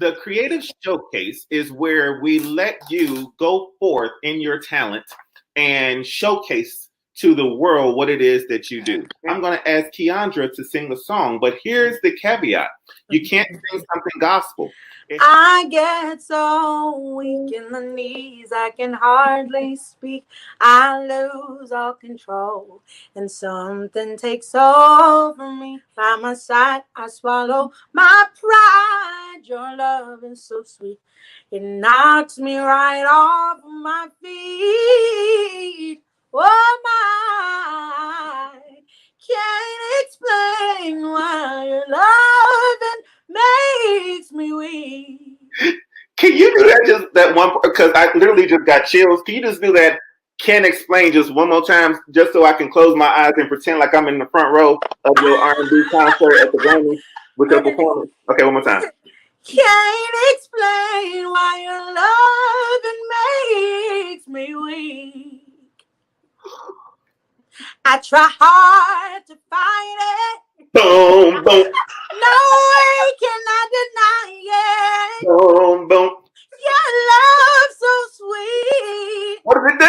The creative showcase is where we let you go forth in your talent and showcase to the world what it is that you do. I'm going to ask Keandra to sing the song, but here's the caveat. You can't sing something gospel. I get so weak in the knees, I can hardly speak. I lose all control, and something takes over me. By my side, I swallow my pride. Your love is so sweet, it knocks me right off my feet. Oh my, can't explain why your loving makes me weak. Can you do that just that one? Because I literally just got chills. Can you just do that? Can't explain just one more time, just so I can close my eyes and pretend like I'm in the front row of your R&B concert at the Grammy with your performance. Okay, one more time. Can't explain why your loving makes me weak. I try hard to fight it. Boom, boom. No way can I deny it. Boom, boom. Your love so sweet. What does it do?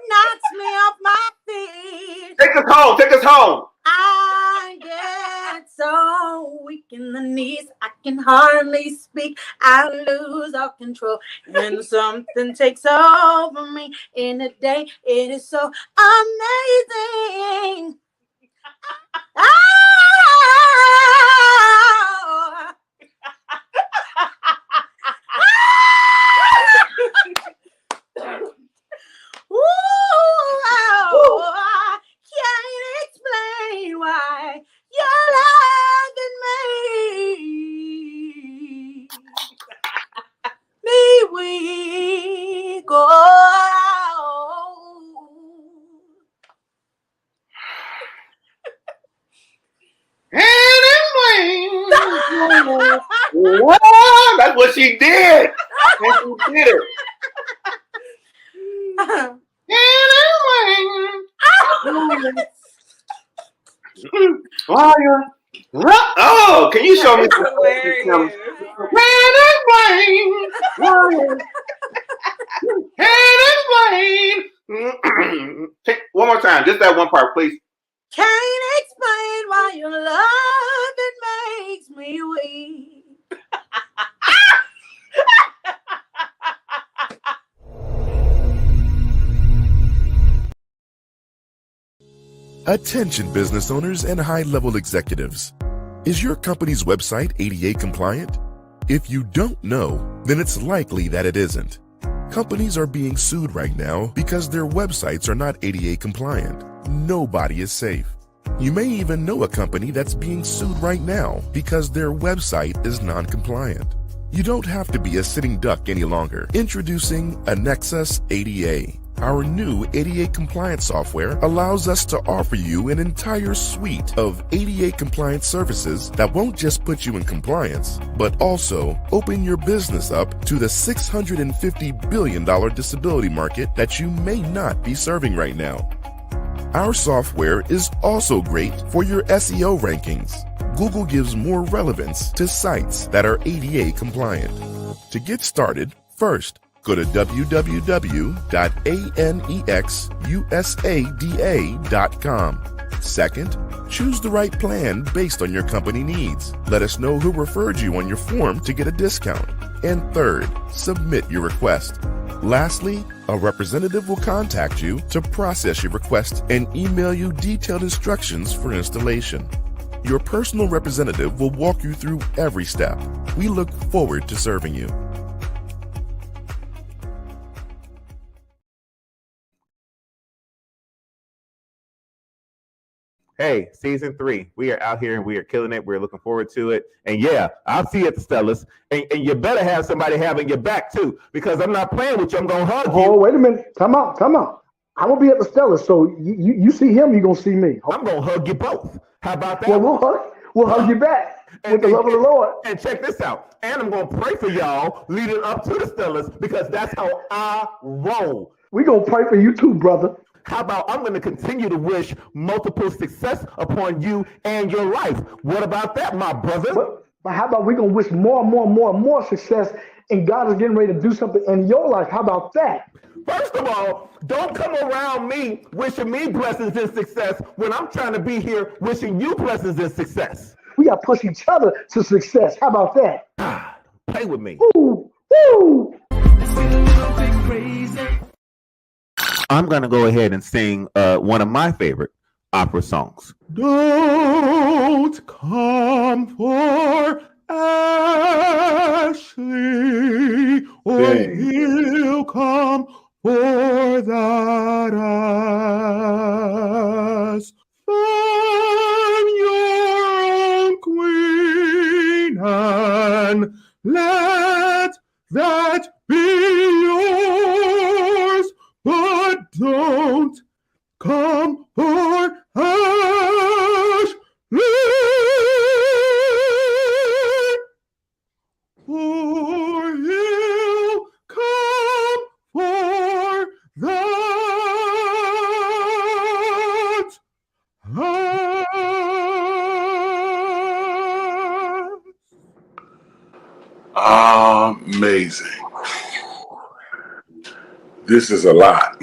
Knocks me off my feet. Take us home. Take us home. I get so weak in the knees, I can hardly speak. I lose all control, and something takes over me. In a day, it is so amazing. Oh. Ooh, I can't explain why you're loving me weak. Oh. Wow, that's what she did. And she did it. Oh, can you show me some? One more time, just that one part, please. Can't explain why your loving makes me weak. Attention business owners and high-level executives. Is your company's website ADA compliant? If you don't know, then it's likely that it isn't. Companies are being sued right now because their websites are not ADA compliant. Nobody is safe. You may even know a company that's being sued right now because their website is non-compliant. You don't have to be a sitting duck any longer. Introducing Annexus ADA. Our new ADA compliance software allows us to offer you an entire suite of ADA compliance services that won't just put you in compliance, but also open your business up to the $650 billion disability market that you may not be serving right now. Our software is also great for your SEO rankings. Google gives more relevance to sites that are ADA compliant. To get started, first, go to www.anexusada.com. Second, choose the right plan based on your company needs. Let us know who referred you on your form to get a discount. And third, submit your request. Lastly, a representative will contact you to process your request and email you detailed instructions for installation. Your personal representative will walk you through every step. We look forward to serving you. Hey, season 3, we are out here and we are killing it. We're looking forward to it. And yeah, I'll see you at the Stellars. And you better have somebody having your back too, because I'm not playing with you. I'm going to hug you. Oh, wait a minute. Come on. I'm going to be at the Stellars, so you see him, you're going to see me. I'm going to hug you both. How about that? Well, we'll hug you back with the love of the Lord. And check this out. And I'm going to pray for y'all leading up to the Stellars, because that's how I roll. We're going to pray for you too, brother. How about I'm going to continue to wish multiple success upon you and your life? What about that, my brother? But how about we gonna wish more and more and more and more success, and God is getting ready to do something in your life? How about that? First of all, don't come around me wishing me blessings and success when I'm trying to be here wishing you blessings and success. We gotta push each other to success. How about that? God, play with me. Woo, woo. I'm going to go ahead and sing one of my favorite opera songs. Don't come for Ashley, or he'll come for that ass. Find your own queen and let that be yours, but don't come for Ashley, or he'll come for that ass. Amazing. This is a lot.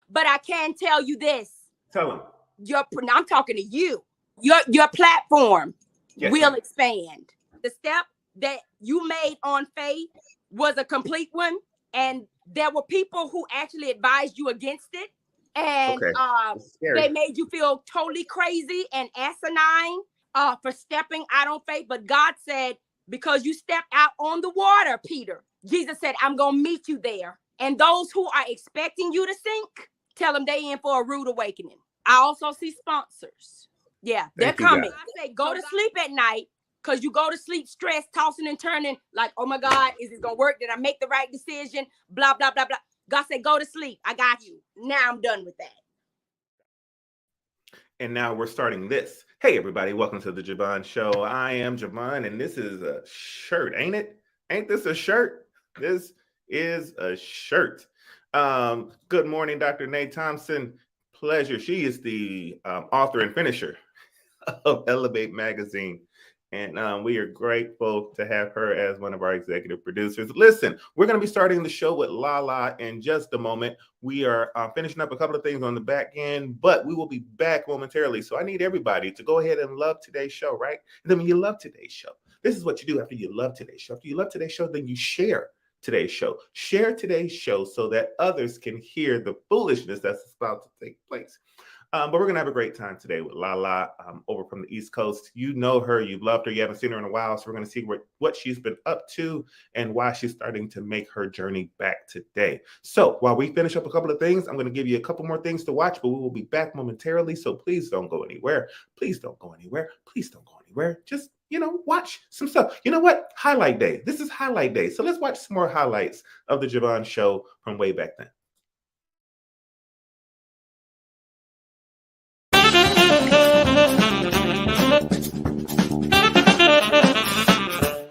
But I can tell you this. Tell him. I'm talking to you. Your platform will expand. The step that you made on faith was a complete one. And there were people who actually advised you against it. And they made you feel totally crazy and asinine for stepping out on faith. But God said, because you stepped out on the water, Peter, Jesus said, I'm going to meet you there. And those who are expecting you to sink, tell them they in for a rude awakening. I also see sponsors. Yeah, they're coming. I say go to sleep at night, because you go to sleep stressed, tossing and turning like, oh my God, is it going to work? Did I make the right decision? Blah, blah, blah, blah. God said, go to sleep. I got you. Now I'm done with that. And now we're starting this. Hey, everybody. Welcome to the Javon Show. I am Javon, and this is a shirt, ain't it? Ain't this a shirt? This is a shirt. Good morning, Dr. Nate Thompson. Pleasure. She is the author and finisher of Elevate Magazine. And we are grateful to have her as one of our executive producers. Listen, we're going to be starting the show with LaLa in just a moment. We are finishing up a couple of things on the back end, but we will be back momentarily. So I need everybody to go ahead and love today's show, right? And then when you love today's show, this is what you do after you love today's show. After you love today's show, then you share today's show. Share today's show so that others can hear the foolishness that's about to take place. But we're going to have a great time today with LaLa over from the East Coast. You know her. You've loved her. You haven't seen her in a while. So we're going to see what she's been up to and why she's starting to make her journey back today. So while we finish up a couple of things, I'm going to give you a couple more things to watch, but we will be back momentarily. So please don't go anywhere. Please don't go anywhere. Please don't go anywhere. Just, watch some stuff. You know what? Highlight day. This is highlight day. So let's watch some more highlights of the Javon Show from way back then.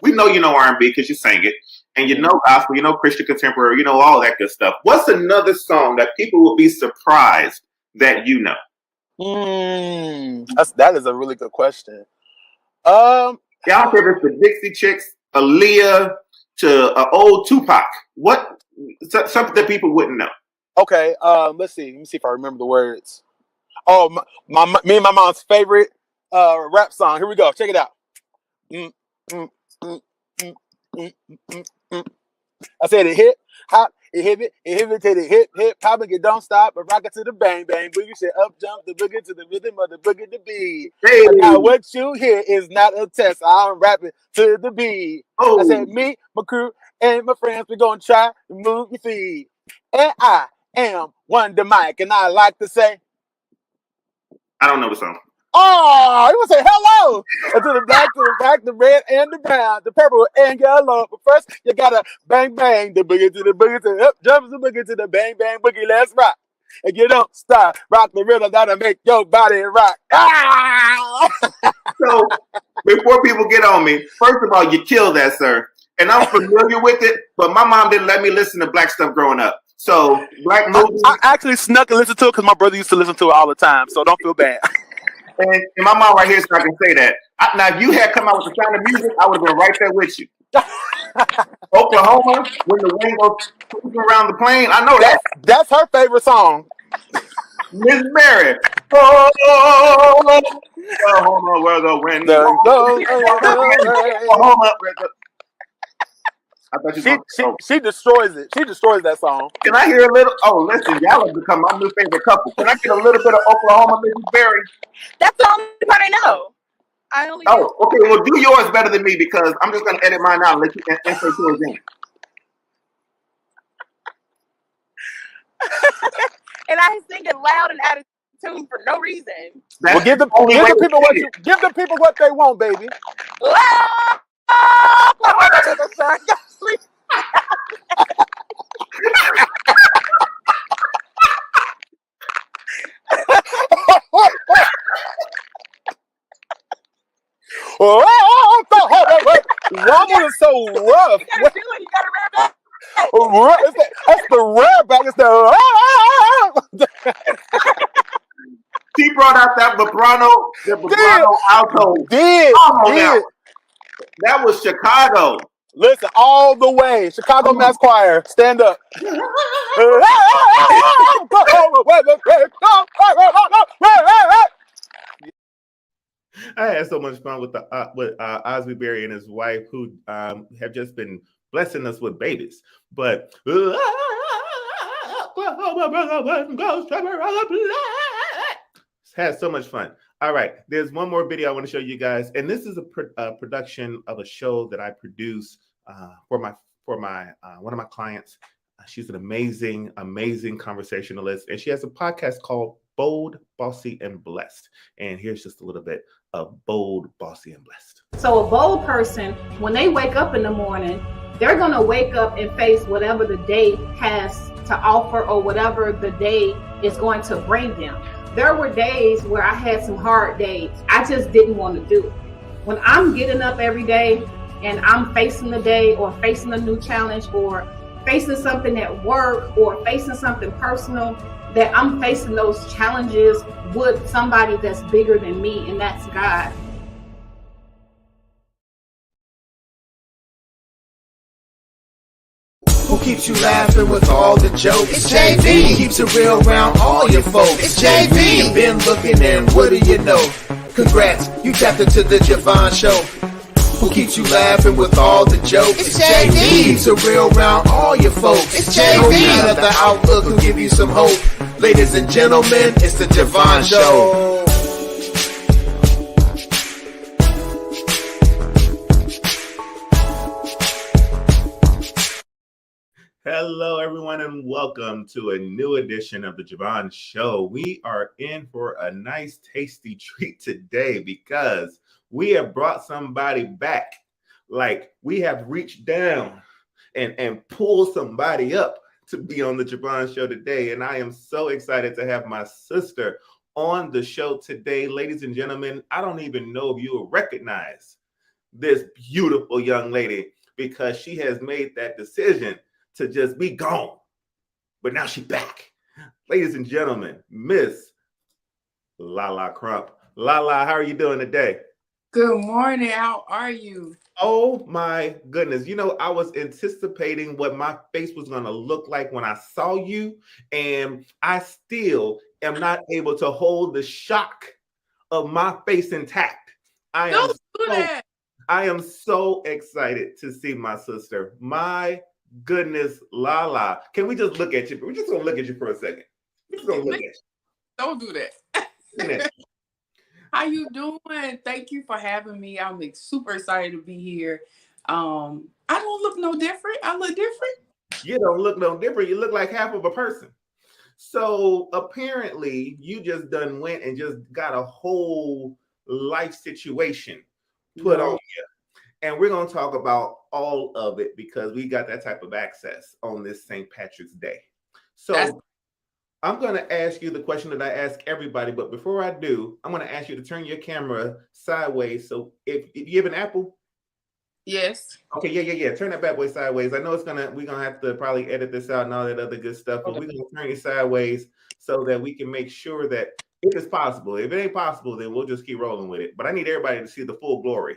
We know you know R&B because you sang it, and you know gospel, you know Christian contemporary, you know all that good stuff. What's another song that people will be surprised that you know? That is a really good question. Y'all care if it's the Dixie Chicks, Aaliyah, to old Tupac. What something that people wouldn't know? Okay, let's see. Let me see if I remember the words. Oh, me and my mom's favorite rap song. Here we go. Check it out. I said it hip hop, it hip to the hip hop, and it don't stop, but rock it to the bang bang boogie. Said up jump the boogie to the rhythm of the boogie to beat. Hey. Now what you hear is not a test. I'm rapping to the beat. I said me, my crew, and my friends, we're gonna try to move your feet. And I am Wonder Mike, and I like to say, I don't know the song. oh, you want to say hello and to the black, to the white, the red, and the brown, the purple, and yellow. But first, you gotta bang, bang, the boogie to the boogie to the up, jump the boogie to the bang, bang, boogie. Let's rock. And you don't stop. Rock the rhythm that'll make your body rock. Ah! So, before people get on me, first of all, you killed that, sir. And I'm familiar with it, but my mom didn't let me listen to black stuff growing up. So, black movies. I actually snuck and listened to it because my brother used to listen to it all the time. So don't feel bad. And my mom right here, so I can say that. Now, if you had come out with the Sound of Music, I would have been right there with you. Oklahoma, when the wind goes around the plane, I know that. That's her favorite song. Miss Mary. Oh, Oklahoma, where the wind goes. Oklahoma, where the... I thought you she destroys it. She destroys that song. Can I hear a little? Oh, listen, y'all have become my new favorite couple. Can I get a little bit of Oklahoma, Mrs. Berry? That's the only part I know. I only know. Okay, well, do yours better than me because I'm just going to edit mine out and let you insert yours in. And I sing it loud and out of tune for no reason. Well, give the people what they want, baby. Rumble is so rough. You gotta do it. You gotta rap that. That's the rap back. It's the. She brought out that vibrato alto. Did. That was Chicago. Listen, all the way. Chicago Mass Choir. Stand up. I had so much fun with Osby Berry and his wife, who have just been blessing us with babies. But had so much fun. All right, there's one more video I want to show you guys, and this is a production of a show that I produce for my one of my clients. She's an amazing conversationalist, and she has a podcast called Bold, Bossy, and Blessed. And here's just a little bit of Bold, Bossy, and Blessed. So a bold person, when they wake up in the morning, they're going to wake up and face whatever the day has to offer or whatever the day is going to bring them. There were days where I had some hard days. I just didn't want to do it. When I'm getting up every day and I'm facing the day or facing a new challenge or facing something at work or facing something personal, that I'm facing those challenges with somebody that's bigger than me, and that's God. Who keeps you laughing with all the jokes? It's JV. Who keeps it real around all your folks? It's JV. You've been looking and what do you know? Congrats, you tapped into the Javon Show. Who keeps you laughing with all the jokes? It's JV. Who keeps it real around all your folks? It's JV. No matter the outlook will give you some hope. Ladies and gentlemen, it's the Javon Show. Hello, everyone, and welcome to a new edition of the Javon Show. We are in for a nice, tasty treat today because we have brought somebody back. Like, we have reached down and pulled somebody up to be on the Javon Show today. And I am so excited to have my sister on the show today. Ladies and gentlemen, I don't even know if you will recognize this beautiful young lady because she has made that decision to just be gone. But now she's back. Ladies and gentlemen, Miss LaLa Crump. LaLa, how are you doing today? Good morning. How are you? Oh my goodness. You know, I was anticipating what my face was going to look like when I saw you, and I still am not able to hold the shock of my face intact. I am so excited to see my sister. My goodness, LaLa. Can we just look at you? We're just going to look at you for a second. We're just going to look at you. Don't do that. How you doing? Thank you for having me. I'm super excited to be here. I don't look no different. I look different. You don't look no different. You look like half of a person. So apparently you just went and just got a whole life situation put on you. And we're going to talk about all of it because we got that type of access on this St. Patrick's Day. So I'm going to ask you the question that I ask everybody. But before I do, I'm going to ask you to turn your camera sideways. So if you have an Apple? Yes. Okay, yeah. Turn that bad boy sideways. I know we're gonna have to probably edit this out and all that other good stuff, but we're gonna turn it sideways so that we can make sure that If it's possible. If it ain't possible, then we'll just keep rolling with it. But I need everybody to see the full glory.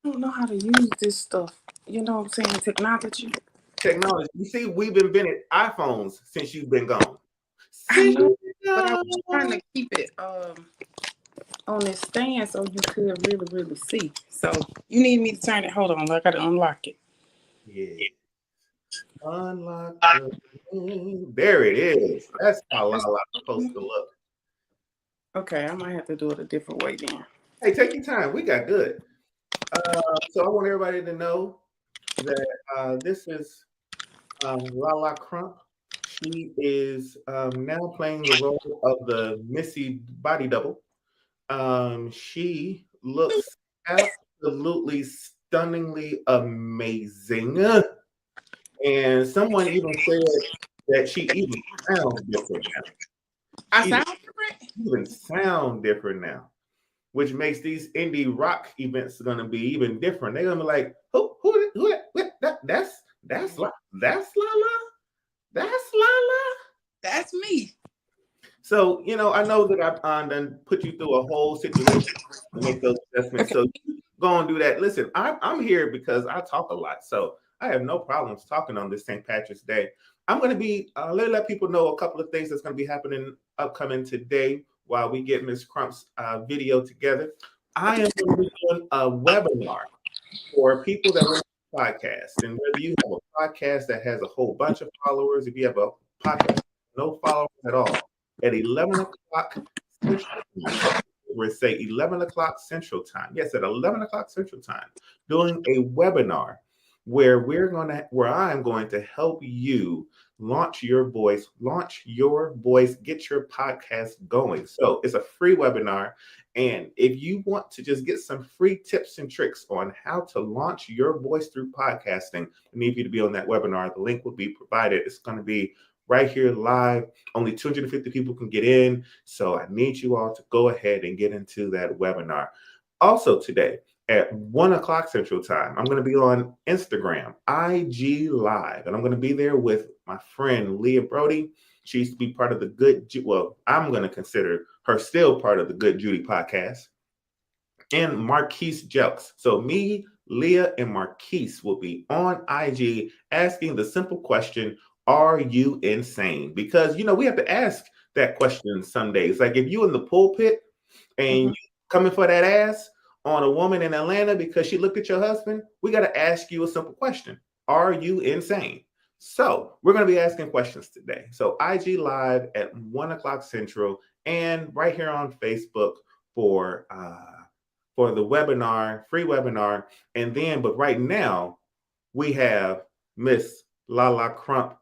I don't know how to use this stuff. You know what I'm saying? Technology. You see, we've invented iPhones since you've been gone. I know, but I was trying to keep it on this stand so you could really, really see. So you need me to turn it. Hold on, I gotta unlock it. Yeah. Unlock. There it is. That's how LaLa's supposed to look. Okay, I might have to do it a different way then. Hey, take your time. We got good. So I want everybody to know that this is LaLa Crump. She is now playing the role of the Missy body double. She looks absolutely stunningly amazing. And someone even said that she even sounds different now. I sound different? Even sound different now, which makes these indie rock events going to be even different. They're going to be like, who that's LaLa? That's LaLa? That's me. So, I know that I've done put you through a whole situation to make those adjustments. Okay. So you go and do that. Listen, I'm here because I talk a lot. So I have no problems talking on this St. Patrick's Day. I'm going to be, let people know a couple of things that's going to be happening upcoming today while we get Ms. Crump's video together. I am going to be doing a webinar for people that run a podcast. And whether you have a podcast that has a whole bunch of followers, if you have a podcast with no followers at all, at 11 o'clock Central Time, we're say 11 o'clock Central Time. Yes, at 11 o'clock Central Time, doing a webinar where I'm going to help you launch your voice, get your podcast going. So it's a free webinar. And if you want to just get some free tips and tricks on how to launch your voice through podcasting, I need you to be on that webinar. The link will be provided. It's going to be right here live. Only 250 people can get in. So I need you all to go ahead and get into that webinar. Also today, at 1 o'clock Central Time, I'm going to be on Instagram, IG Live, and I'm going to be there with my friend Leah Brody. She used to be part of the I'm going to consider her still part of the Good Judy podcast, and Marquise Jelks. So me, Leah, and Marquise will be on IG asking the simple question, are you insane? Because, we have to ask that question some days. Like if you in the pulpit and you coming for that ass on a woman in Atlanta because she looked at your husband, we got to ask you a simple question. Are you insane? So we're going to be asking questions today. So IG Live at 1 o'clock Central and right here on Facebook for the webinar, free webinar. And then, but right now we have Miss LaLa Crump.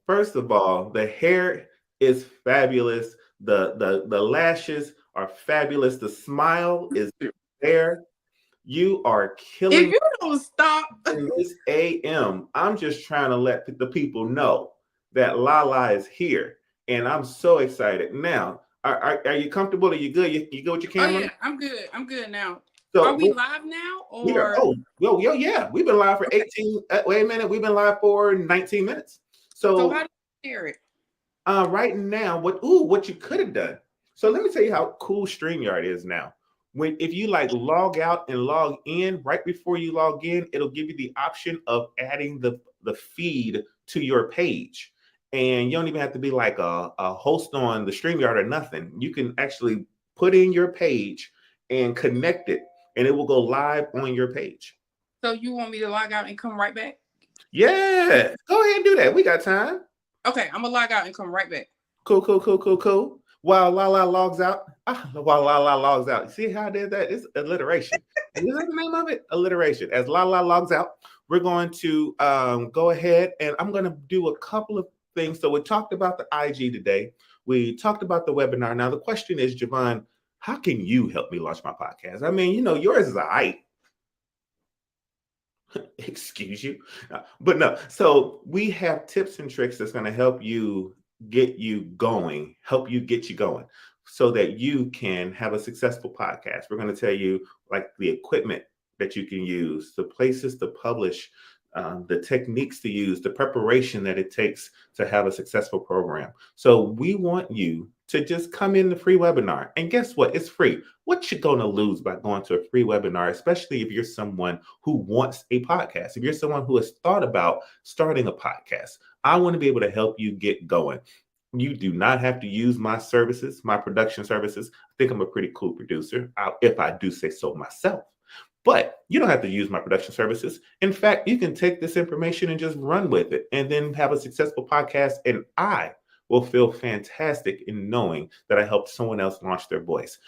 First of all, the hair is fabulous. The lashes are fabulous. The smile is there. You are killing. If you don't stop in this AM, I'm just trying to let the people know that LaLa is here, and I'm so excited. Now, are you comfortable? Are you good? You good with your camera? Oh yeah, I'm good. I'm good now. So are we live now? Or yeah, we've been live for 18. Wait a minute, we've been live for 19 minutes. So how do you share it? Right now, what you could have done. So let me tell you how cool StreamYard is now. If you log out and log in, right before you log in, it'll give you the option of adding the feed to your page. And you don't even have to be like a host on the StreamYard or nothing. You can actually put in your page and connect it, and it will go live on your page. So you want me to log out and come right back? Yeah, go ahead and do that. We got time. Okay, I'm gonna log out and come right back. Cool. While LaLa logs out. See how I did that? It's alliteration. Is that the name of it? Alliteration. As LaLa logs out, we're going to go ahead and I'm going to do a couple of things. So we talked about the IG today. We talked about the webinar. Now the question is, Javon, how can you help me launch my podcast? I mean, yours is a hype. Excuse you. But no. So we have tips and tricks that's going to help you get you going so that you can have a successful podcast. We're going to tell you the equipment that you can use, the places to publish, the techniques to use, the preparation that it takes to have a successful program. So we want you to just come in the free webinar. And guess what? It's free. What you going to lose by going to a free webinar, especially if you're someone who wants a podcast, if you're someone who has thought about starting a podcast? I want to be able to help you get going. You do not have to use my services, my production services. I think I'm a pretty cool producer, if I do say so myself. But you don't have to use my production services. In fact, you can take this information and just run with it and then have a successful podcast. And I will feel fantastic in knowing that I helped someone else launch their voice.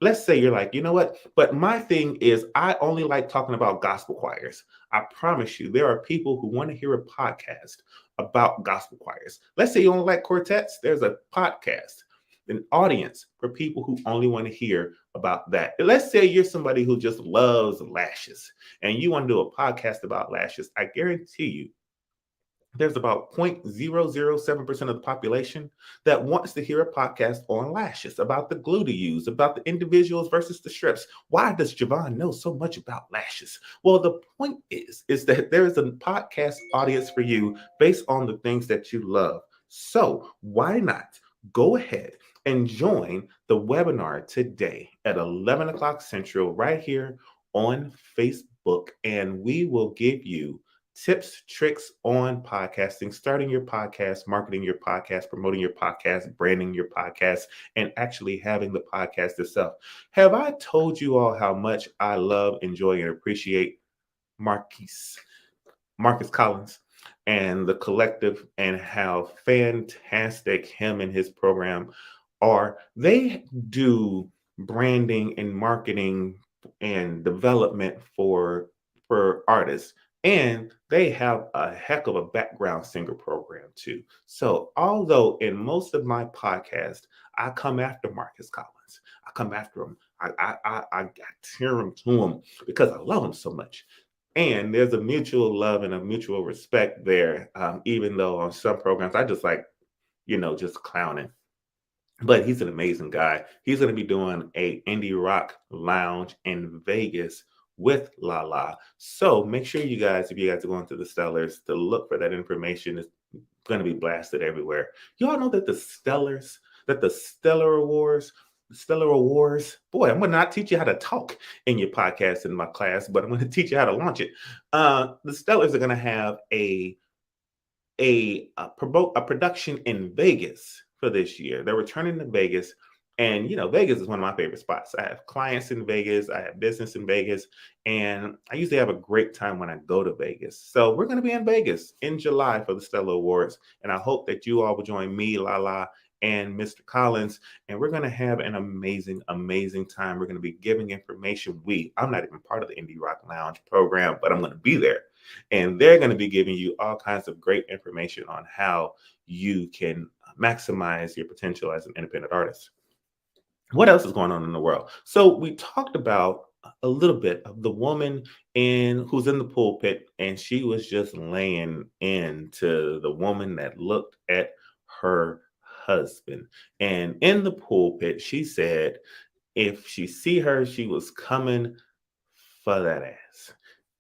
Let's say you're like, you know what? But my thing is, I only like talking about gospel choirs. I promise you, there are people who want to hear a podcast about gospel choirs. Let's say you only like quartets. There's a podcast, an audience for people who only want to hear about that. And let's say you're somebody who just loves lashes and you want to do a podcast about lashes. I guarantee you, there's about 0.007% of the population that wants to hear a podcast on lashes, about the glue to use, about the individuals versus the strips. Why does Javon know so much about lashes? Well, the point is that there is a podcast audience for you based on the things that you love. So why not go ahead and join the webinar today at 11 o'clock Central right here on Facebook, and we will give you tips, tricks on podcasting, starting your podcast, marketing your podcast, promoting your podcast, branding your podcast, and actually having the podcast itself. Have I told you all how much I love, enjoy, and appreciate Marcus Collins and the collective, and how fantastic him and his program are? They do branding and marketing and development for artists. And they have a heck of a background singer program too. So although in most of my podcasts, I come after Marcus Collins, I come after him. I tear him to him because I love him so much. And there's a mutual love and a mutual respect there. Even though on some programs, I just like, just clowning. But he's an amazing guy. He's going to be doing a indie rock lounge in Vegas with LaLa. So make sure you guys, if you guys are going to the Stellars, to look for that information. It's going to be blasted everywhere. You all know that the Stellar Awards, boy, I'm going to not teach you how to talk in your podcast in my class, but I'm going to teach you how to launch it. The Stellars are going to have a production in Vegas for this year. They're returning to Vegas. And, Vegas is one of my favorite spots. I have clients in Vegas. I have business in Vegas. And I usually have a great time when I go to Vegas. So we're going to be in Vegas in July for the Stellar Awards. And I hope that you all will join me, LaLa, and Mr. Collins. And we're going to have an amazing, amazing time. We're going to be giving information. I'm not even part of the Indie Rock Lounge program, but I'm going to be there. And they're going to be giving you all kinds of great information on how you can maximize your potential as an independent artist. What else is going on in the world? So we talked about a little bit of the woman who's in the pulpit, and she was just laying into the woman that looked at her husband. And in the pulpit, she said, if she see her, she was coming for that ass.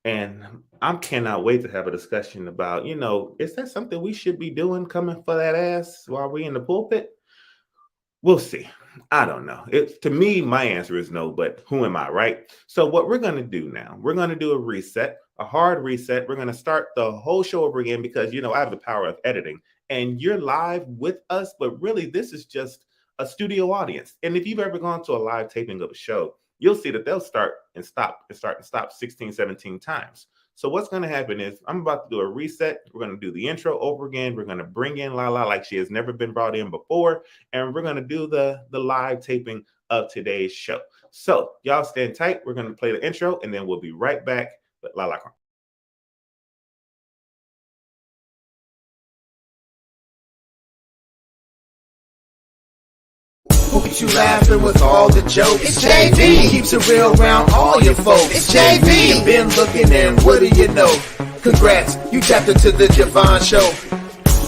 And I cannot wait to have a discussion about, is that something we should be doing, coming for that ass while we're in the pulpit? We'll see. I don't know. To me, my answer is no, but who am I, right? So what we're going to do now, we're going to do a reset, a hard reset. We're going to start the whole show over again because, I have the power of editing and you're live with us, but really this is just a studio audience. And if you've ever gone to a live taping of a show, you'll see that they'll start and stop 16, 17 times. So what's going to happen is I'm about to do a reset. We're going to do the intro over again. We're going to bring in LaLa like she has never been brought in before. And we're going to do the live taping of today's show. So y'all stand tight. We're going to play the intro and then we'll be right back with LaLa Crump. Who keeps you laughing with all the jokes? It's JV. Who keeps it real around all your folks? It's JV. You've been looking and what do you know? Congrats, you tapped into the Javon Show.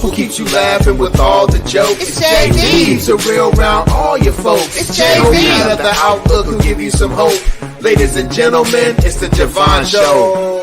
Who keeps you laughing with all the jokes? It's JV. Who keeps it real around all your folks? It's JV. No matter the outlook will give you some hope. Ladies and gentlemen, it's the Javon Show.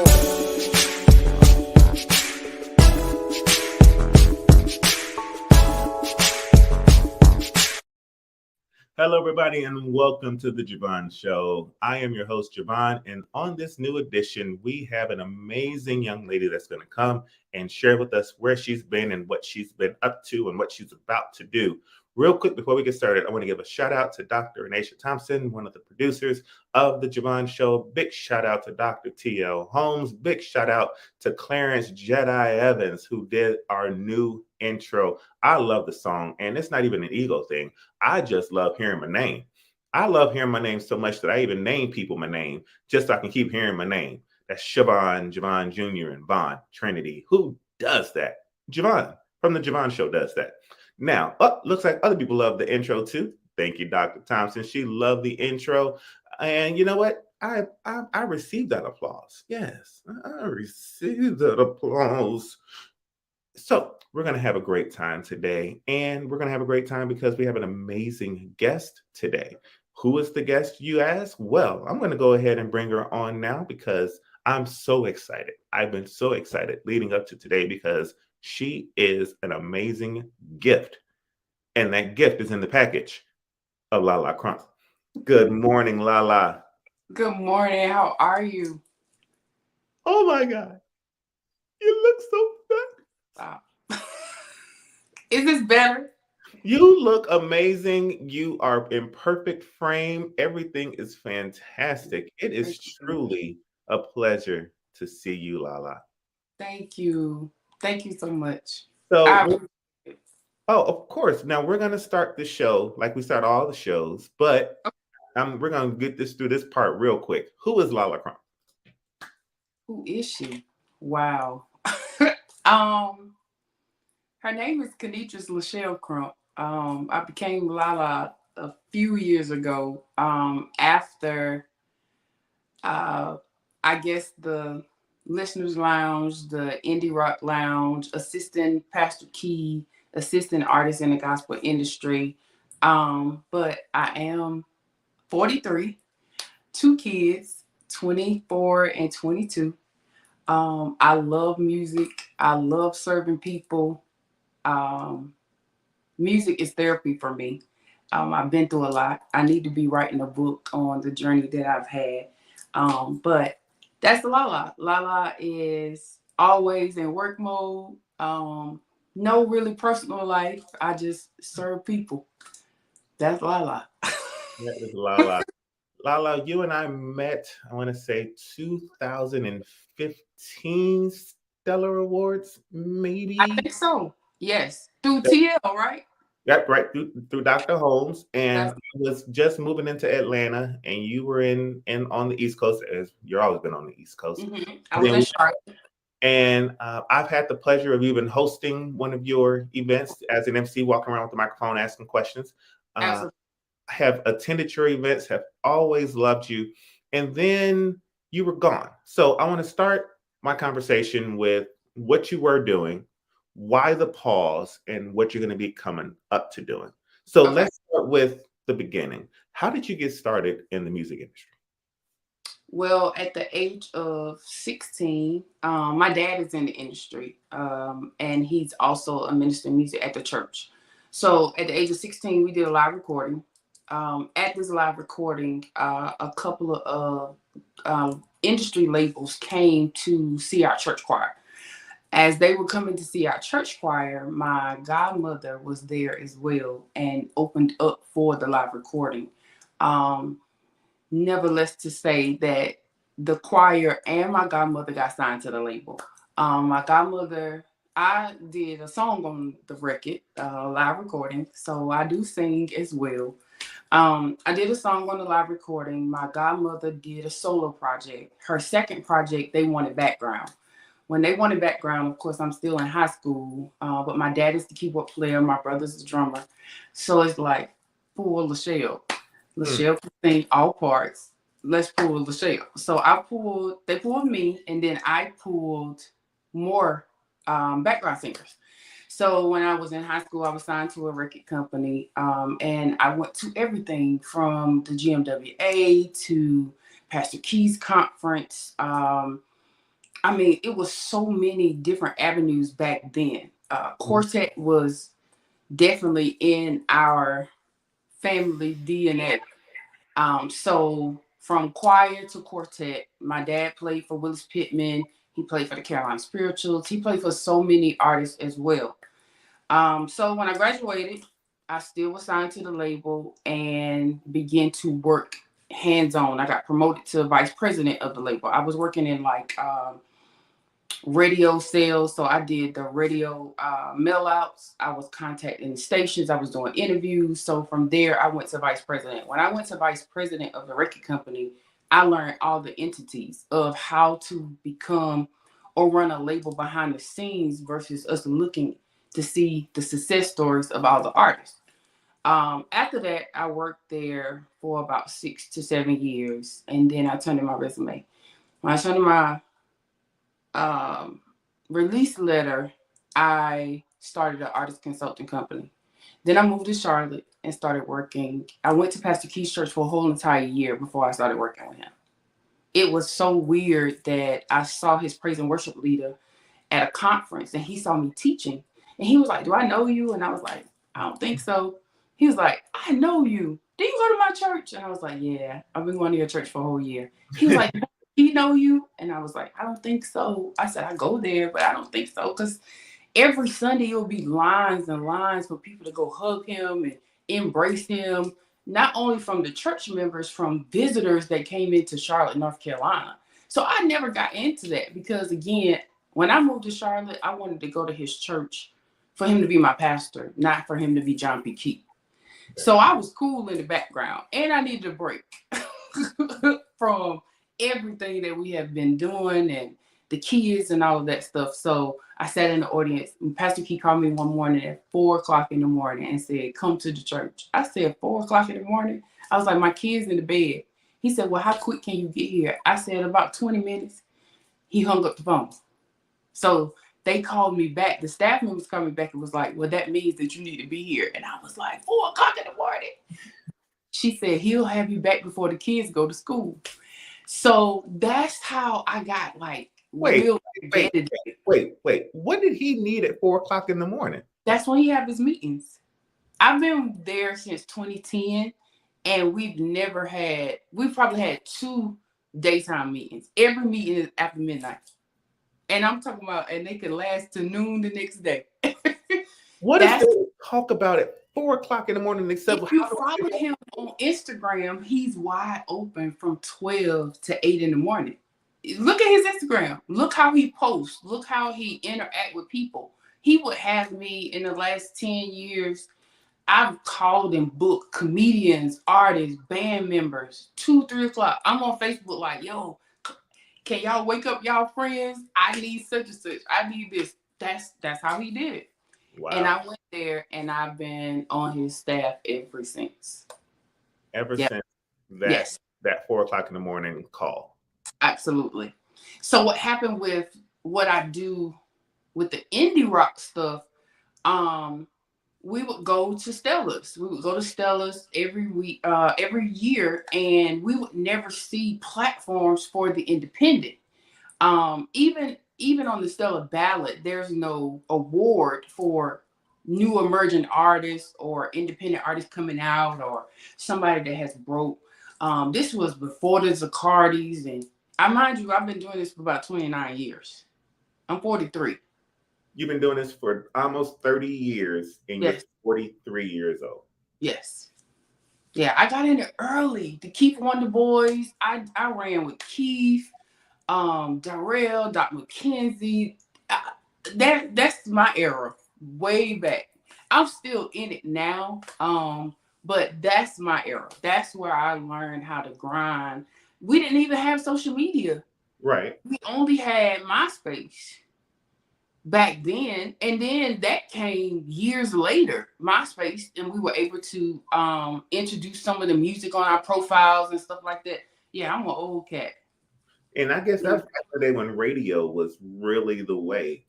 Hello, everybody, and welcome to the Javon Show. I am your host, Javon, and on this new edition, we have an amazing young lady that's going to come and share with us where she's been and what she's been up to and what she's about to do. Real quick, before we get started, I want to give a shout out to Dr. Anisha Thompson, one of the producers of the Javon Show. Big shout out to Dr. T.L. Holmes. Big shout out to Clarence Jedi Evans, who did our new intro. I love the song, and it's not even an ego thing. I just love hearing my name. I love hearing my name so much that I even name people my name just so I can keep hearing my name. That's Javon Jr., and Vaughn, Trinity. Who does that? Javon from the Javon Show does that. Now, looks like other people love the intro too. Thank you, Dr. Thompson. She loved the intro. And you know what? I received that applause. Yes, I received that applause. So we're going to have a great time today. And we're going to have a great time because we have an amazing guest today. Who is the guest, you ask? Well, I'm going to go ahead and bring her on now because I'm so excited. I've been so excited leading up to today because she is an amazing gift. And that gift is in the package of LaLa Crump. Good morning, LaLa. Good morning. How are you? Oh my God. You look so Wow. Is this better? You look amazing. You are in perfect frame. Everything is fantastic. It is truly a pleasure to see you, LaLa. Thank you. Thank you so much. So, of course. Now we're going to start the show like we start all the shows, but we're going to get this through this part real quick. Who is LaLa Crump? Who is she? Wow. Her name is Kenitris LaChelle Crump. I became LaLa a few years ago after, I guess, the Listeners Lounge, the Indie Rock Lounge, assisting Pastor Key, assistant artist in the gospel industry. But I am 43, 2 kids, 24 and 22. I love music. I love serving people. Music is therapy for me. I've been through a lot. I need to be writing a book on the journey that I've had. But that's LaLa. LaLa is always in work mode. No really personal life. I just serve people. That's LaLa. That is LaLa. LaLa, you and I met, I want to say 2015 Stellar Awards, maybe? I think so. Yes. Through TL, right? Yep, right through Dr. Holmes. And I was just moving into Atlanta, and you were in on the East Coast, as you've always been on the East Coast. Mm-hmm. I was in Charlotte. And I've had the pleasure of even hosting one of your events as an MC, walking around with the microphone, asking questions. I have attended your events, have always loved you. And then you were gone. So I want to start my conversation with what you were doing, why the pause, and what you're going to be coming up to doing. So let's start with the beginning. How did you get started in the music industry? Well, at the age of 16, my dad is in the industry, and he's also a minister of music at the church. So at the age of 16, we did a live recording. At this live recording, a couple of industry labels came to see our church choir. As they were coming to see our church choir, my godmother was there as well and opened up for the live recording. Nevertheless, to say that the choir and my godmother got signed to the label. My godmother, I did a song on the record, live recording, so I do sing as well. I did a song on the live recording. My godmother did a solo project. Her second project, they wanted background. When they wanted background, of course, I'm still in high school, but my dad is the keyboard player, my brother's the drummer. So it's like, pull LaChelle. LaChelle can sing all parts. Let's pull LaChelle. So they pulled me, and then I pulled more background singers. So when I was in high school, I was signed to a record company, and I went to everything from the GMWA to Pastor Key's conference. I mean, it was so many different avenues back then. Quartet was definitely in our family DNA. So from choir to quartet, my dad played for Willis Pittman. He played for the Carolina Spirituals. He played for so many artists as well. So when I graduated, I still was signed to the label and began to work hands-on. I got promoted to vice president of the label. I was working in like radio sales. So I did the radio mail outs. I was contacting the stations. I was doing interviews. So from there, I went to vice president. When I went to vice president of the record company, I learned all the entities of how to become or run a label behind the scenes versus us looking to see the success stories of all the artists. After that, I worked there for about 6 to 7 years. And then I turned in my resume. When I turned in my release letter, I started an artist consulting company. Then I moved to Charlotte and started working. I went to Pastor Key's church for a whole entire year before I started working with him. It was so weird that I saw his praise and worship leader at a conference and he saw me teaching. And he was like, "Do I know you?" And I was like, "I don't think so." He was like, "I know you. Do you go to my church?" And I was like, "Yeah, I've been going to your church for a whole year." He was like, "He know you?" And I was like, "I don't think so." I said, "I go there, but I don't think so." Because every Sunday it will be lines and lines for people to go hug him and embrace him, not only from the church members, from visitors that came into Charlotte, North Carolina. So I never got into that because, again, when I moved to Charlotte, I wanted to go to his church for him to be my pastor, not for him to be John P. Key. So I was cool in the background, and I needed a break from everything that we have been doing and the kids and all of that stuff. So I sat in the audience, and Pastor Key called me one morning at 4:00 in the morning and said, "Come to the church." I said, 4:00 in the morning? I was like, "My kids in the bed." He said, "Well, how quick can you get here?" I said, "About 20 minutes. He hung up the phone. So they called me back. The staff members called me back and was like, "Well, that means that you need to be here." And I was like, 4:00 in the morning. She said, "He'll have you back before the kids go to school." So that's how I got like Wait. real. What did he need at 4:00 in the morning? That's when he have his meetings. I've been there since 2010, and we've probably had 2 daytime meetings. Every meeting is after midnight. And I'm talking about, and they can last to noon the next day. What is there to talk about at 4:00 in the morning? Except if you follow him on Instagram, he's wide open from 12 to 8 in the morning. Look at his Instagram. Look how he posts. Look how he interact with people. He would have me in the last 10 years. I've called and booked comedians, artists, band members, 2, 3 o'clock. I'm on Facebook like, "Yo, can y'all wake up y'all friends? I need such and such. I need this." That's how he did it. Wow. And I went there and I've been on his staff ever since. Since that 4:00 in the morning call. Absolutely. So what happened with what I do with the indie rock stuff, we would go to Stella's. We would go to Stella's every week, every year, and we would never see platforms for the independent. Even on the Stella ballot, there's no award for new emerging artists or independent artists coming out or somebody that has broke. This was before the Zacardis, and mind you, I've been doing this for about 29 years. I'm 43. You've been doing this for almost 30 years, and you're 43 years old. Yes. Yeah, I got in it early. The Keith Wonder Boys. I ran with Keith, Darrell, Doc McKenzie. That's my era, way back. I'm still in it now, but that's my era. That's where I learned how to grind. We didn't even have social media. Right. We only had MySpace back then, and then that came years later, MySpace, and we were able to introduce some of the music on our profiles and stuff like that. Yeah, I'm an old cat. And I guess that's back in the day when radio was really the way.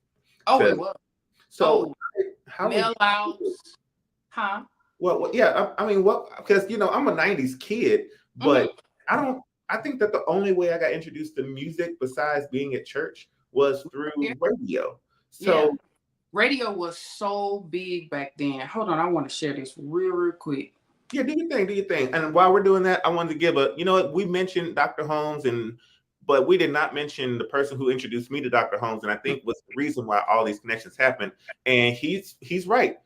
Oh, it was. So how mail outs, huh? Well, yeah, I mean, because I'm a 90s kid, but I think that the only way I got introduced to music besides being at church was through radio. So radio was so big back then. Hold on, I want to share this real quick. Yeah, do your thing, do your thing. And while we're doing that, I wanted to give we mentioned Dr. Holmes, but we did not mention the person who introduced me to Dr. Holmes, and I think was the reason why all these connections happened. And he's right.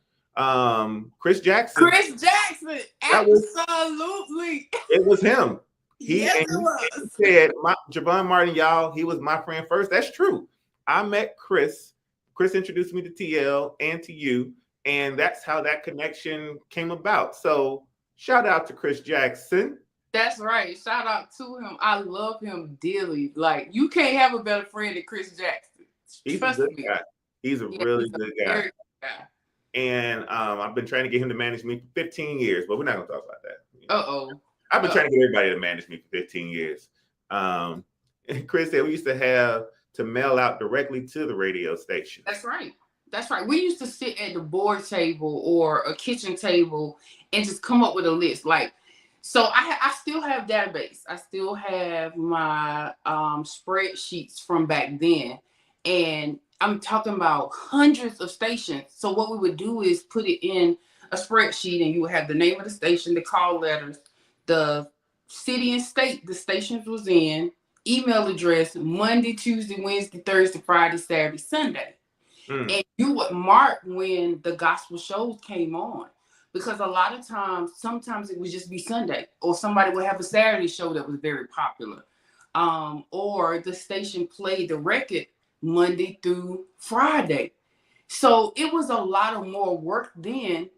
Chris Jackson. Chris Jackson, absolutely. It was him. Yes, it was. He said, Javon Martin, y'all, he was my friend first. That's true. I met Chris. Chris introduced me to TL and to you, and that's how that connection came about. So shout out to Chris Jackson. That's right. Shout out to him. I love him dearly. Like, you can't have a better friend than Chris Jackson. He's a good guy. He's a really good guy. Very good guy. And I've been trying to get him to manage me for 15 years, but we're not going to talk about that. I've been trying to get everybody to manage me for 15 years. Chris said we used to have to mail out directly to the radio station. That's right. That's right. We used to sit at the board table or a kitchen table and just come up with a list. Like, so I still have database. I still have my spreadsheets from back then. And I'm talking about hundreds of stations. So what we would do is put it in a spreadsheet, and you would have the name of the station, the call letters, the city and state the stations was in, email address, Monday, Tuesday, Wednesday, Thursday, Friday, Saturday, Sunday. And you would mark when the gospel shows came on, because a lot of times, sometimes it would just be Sunday, or somebody would have a Saturday show that was very popular, or the station played the record Monday through Friday. So it was a lot of more work then.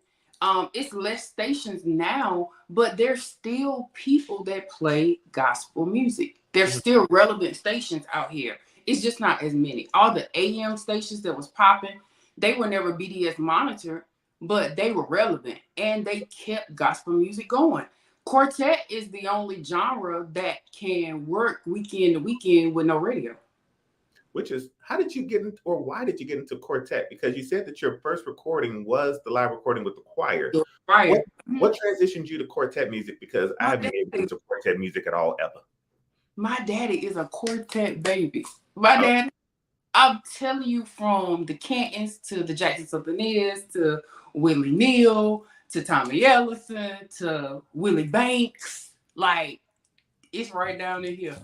It's less stations now, but there's still people that play gospel music. There's still relevant stations out here. It's just not as many. All the AM stations that was popping, they were never BDS monitored, but they were relevant and they kept gospel music going. Quartet is the only genre that can work weekend to weekend with no radio. Which is, how did you get into, or why did you get into quartet? Because you said that your first recording was the live recording with the choir. Right. What transitioned you to quartet music? Because I haven't been able to get into quartet music at all, ever. My daddy is a quartet baby. My dad, I'm telling you, from the Cantons to the Jackson Southerners to Willie Neal to Tommy Ellison to Willie Banks, like, it's right down in here.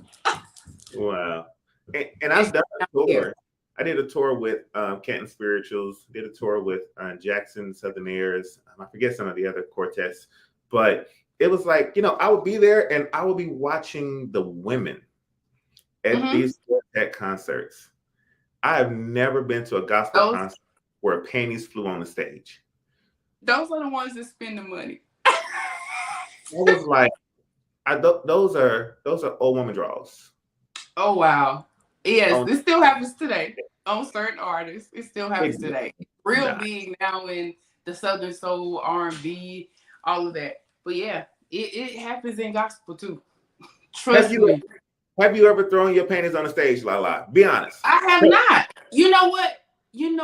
Wow. And I've done a tour. I did a tour with Canton Spirituals, did a tour with Jackson Southerners. I forget some of the other quartets, but it was like, I would be there and I would be watching the women at these quartet concerts. I have never been to a gospel concert where panties flew on the stage. Those are the ones that spend the money. I was like, those are old woman draws. Oh, wow. Yes, this still happens today on certain artists. It still happens today. Real big now in the Southern Soul, R&B, all of that. But yeah, it happens in gospel too. Trust me. Have you ever thrown your panties on the stage, LaLa? Be honest. I have not. You know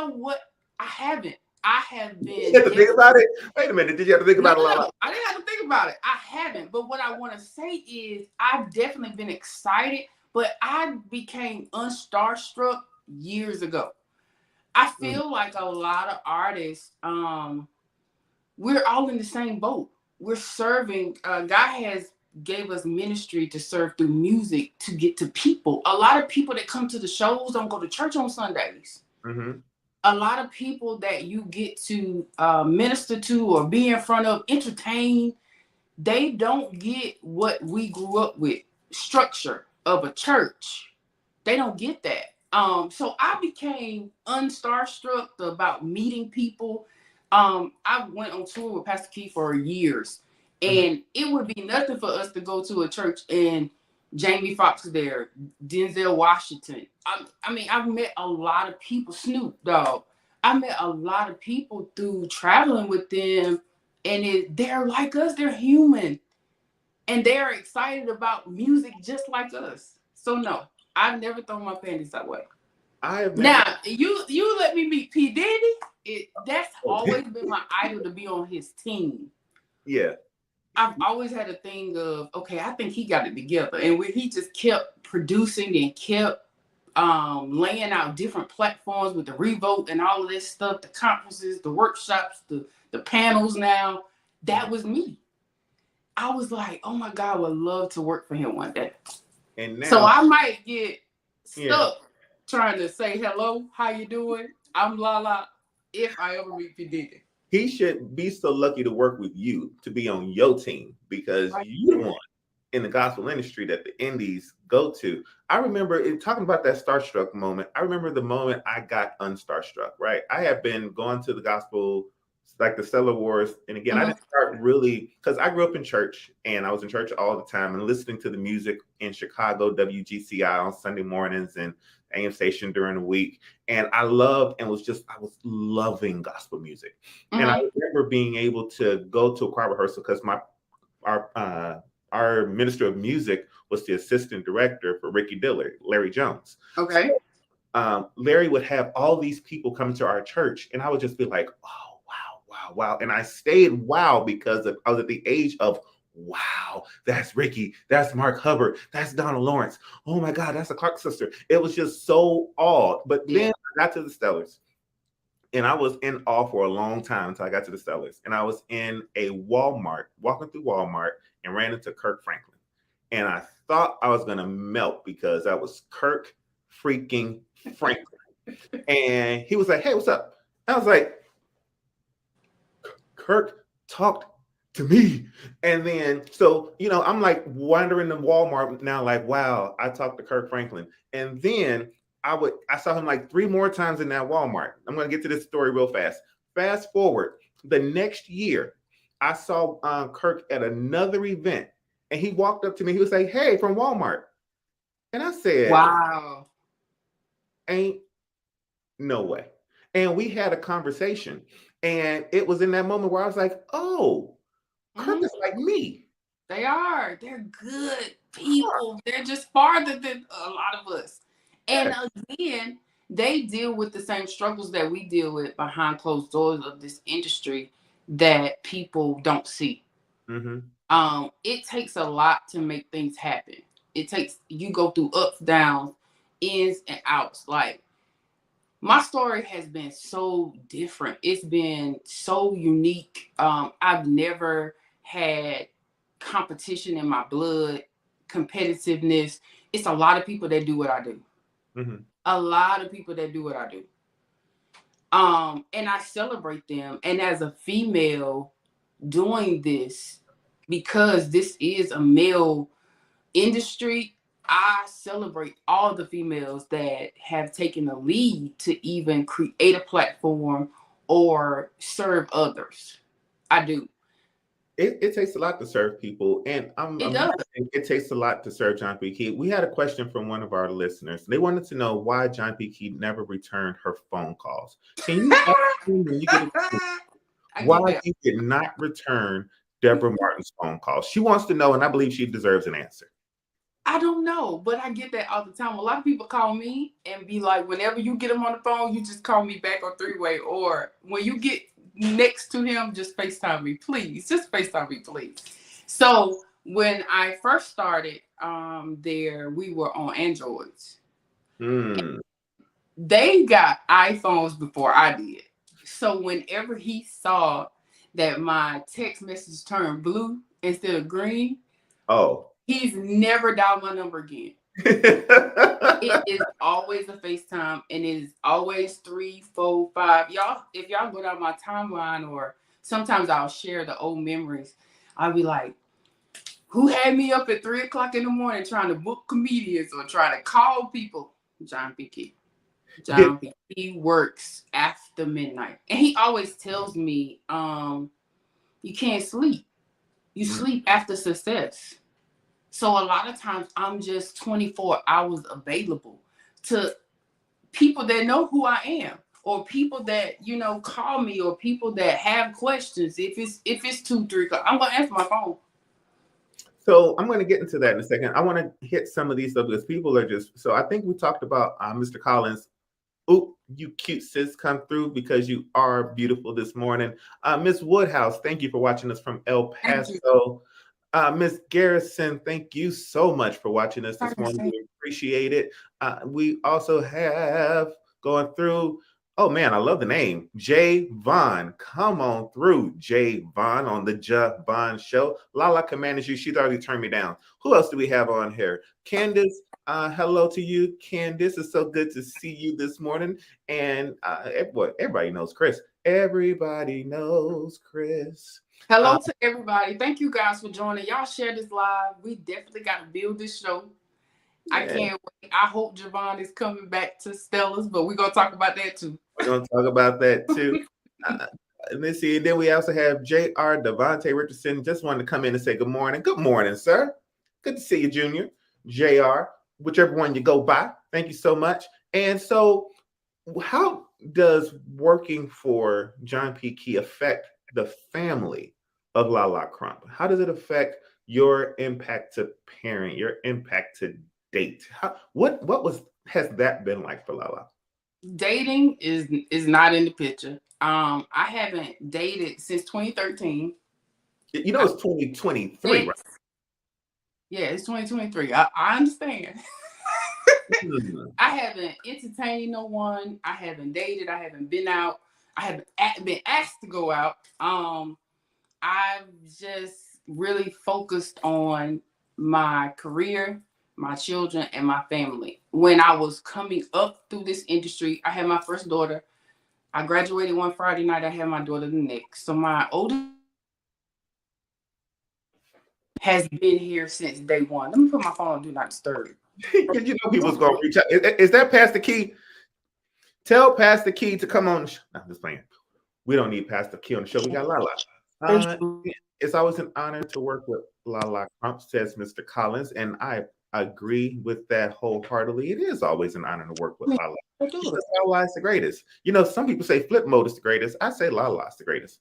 what? I haven't. I have been. You have to think about it? Wait a minute. Did you have to think about it, LaLa? I didn't have to think about it. I haven't. But what I want to say is I've definitely been excited. But I became unstarstruck years ago. I feel like a lot of artists, we're all in the same boat. We're serving, God has gave us ministry to serve through music to get to people. A lot of people that come to the shows don't go to church on Sundays. A lot of people that you get to minister to or be in front of, entertain, they don't get what we grew up with, structure of a church. They don't get that. So I became unstarstruck about meeting people. I went on tour with Pastor Keith for years, and it would be nothing for us to go to a church and Jamie Foxx there, Denzel Washington. I mean, I've met a lot of people, Snoop Dogg. I met a lot of people through traveling with them, and they're like us. They're human. And they're excited about music just like us. So no, I've never thrown my panties that way. Now, you let me meet P. Diddy. That's always been my idol, to be on his team. Yeah. I've always had a thing of, okay, I think he got it together. And where he just kept producing and kept laying out different platforms with the Revolt and all of this stuff, the conferences, the workshops, the panels now. That was me. I was like, oh my God, I would love to work for him one day. And now, so I might get stuck trying to say hello, how you doing? I'm LaLa. If I ever meet P. Diddy. He should be so lucky to work with you, to be on your team, because you're the one in the gospel industry that the indies go to. I remember talking about that starstruck moment. I remember the moment I got unstarstruck, right? I have been going to the gospel, like the Stellar Wars. And again, I didn't start really, because I grew up in church and I was in church all the time and listening to the music in Chicago, WGCI on Sunday mornings and AM station during the week. And I loved and was loving gospel music. And I remember being able to go to a choir rehearsal because our minister of music was the assistant director for Ricky Dillard, Larry Jones. Okay. So, Larry would have all these people come to our church, and I would just be like, oh, wow. And I stayed wow because I was at the age of, wow, that's Ricky, that's Mark Hubbard, that's Donald Lawrence. Oh my God, that's the Clark sister. It was just so awed. But then I got to the Stellars. And I was in awe for a long time until I got to the Stellars. And I was in a Walmart, walking through Walmart, and ran into Kirk Franklin. And I thought I was going to melt because that was Kirk freaking Franklin. And he was like, hey, what's up? I was like, Kirk talked to me. And then, so, I'm like wandering in Walmart now, like, wow, I talked to Kirk Franklin. And then I saw him like 3 more times in that Walmart. I'm going to get to this story real fast. Fast forward, the next year, I saw Kirk at another event, and he walked up to me. He was like, hey, from Walmart. And I said, wow, ain't no way. And we had a conversation, and it was in that moment where I was like, oh, Kirk is like me. They are. They're good people. They're just farther than a lot of us. And again, they deal with the same struggles that we deal with behind closed doors of this industry that people don't see. It takes a lot to make things happen. You go through ups, downs, ins and outs. Like, my story has been so different. It's been so unique. I've never had competition in my blood, competitiveness. It's a lot of people that do what I do. A lot of people that do what I do. And I celebrate them. And as a female doing this, because this is a male industry, I celebrate all the females that have taken the lead to even create a platform or serve others. I do. It takes a lot to serve people, and it takes a lot to serve John P. Key. We had a question from one of our listeners. They wanted to know why John P. Key never returned her phone calls. Can you ask me when you get why you did not return Deborah Martin's phone calls? She wants to know, and I believe she deserves an answer. I don't know, but I get that all the time. A lot of people call me and be like, whenever you get them on the phone, you just call me back on 3-way, or when you get next to him, just FaceTime me, please. Just FaceTime me, please. So when I first started there, we were on Androids. They got iPhones before I did. So whenever he saw that my text message turned blue instead of green, he's never dialed my number again. It is always a FaceTime, and it is always 3, 4, 5. Y'all, if y'all go down my timeline, or sometimes I'll share the old memories, I'll be like, who had me up at 3 o'clock in the morning trying to book comedians or trying to call people? John P. Key. John P. Key works after midnight. And he always tells me, you can't sleep. You sleep after success. So a lot of times I'm just 24 hours available to people that know who I am, or people that, call me, or people that have questions. If it's 2, 3 o'clock, I'm going to answer my phone. So I'm going to get into that in a second. I want to hit some of these stuff because people are just, so I think we talked about Mr. Collins. Oop, you cute sis, come through because you are beautiful this morning. Miss Woodhouse, thank you for watching us from El Paso. Miss Garrison, thank you so much for watching us this morning. We appreciate it. We also have going through Oh man, I love the name. Jay Vaughn. Come on through, Jay Vaughn on the Vaughn Show. LaLa can manage you. She's already turned me down. Who else do we have on here? Candace. Hello to you, Candace. It's so good to see you this morning. And everybody knows Chris. Everybody knows Chris. Hello to everybody. Thank you guys for joining. Y'all share this live. We definitely got to build this show. Yeah. I can't wait. I hope Javon is coming back to Stella's, but we're going to talk about that too. We're going to talk about that too. Let's see. And then we also have J.R. Devontae Richardson. Just wanted to come in and say good morning. Good morning, sir. Good to see you, Junior. J.R., whichever one you go by. Thank you so much. And so how does working for John P. Key affect the family of LaLa Crump? How does it affect your impact to parent, your impact to date? What has that been like for LaLa? Dating is not in the picture. I haven't dated since 2013. You know, it's 2023, right? Yeah, it's 2023. I understand. I haven't entertained no one. I haven't dated. I haven't been out. I haven't been asked to go out. I've just really focused on my career, my children, and my family. When I was coming up through this industry, I had my first daughter. I graduated one Friday night. I had my daughter the next. So my oldest has been here since day one. Let me put my phone on Do Not Disturb. You know people's going to reach out. Is that Pastor Key? Tell Pastor Key to come on. No, I'm just playing. We don't need Pastor Key on the show. We got LaLa. It's always an honor to work with LaLa Crump, says Mr. Collins, and I agree with that wholeheartedly. It is always an honor to work with LaLa. LaLa is the greatest. You know, some people say Flip Mode is the greatest. I say LaLa is the greatest.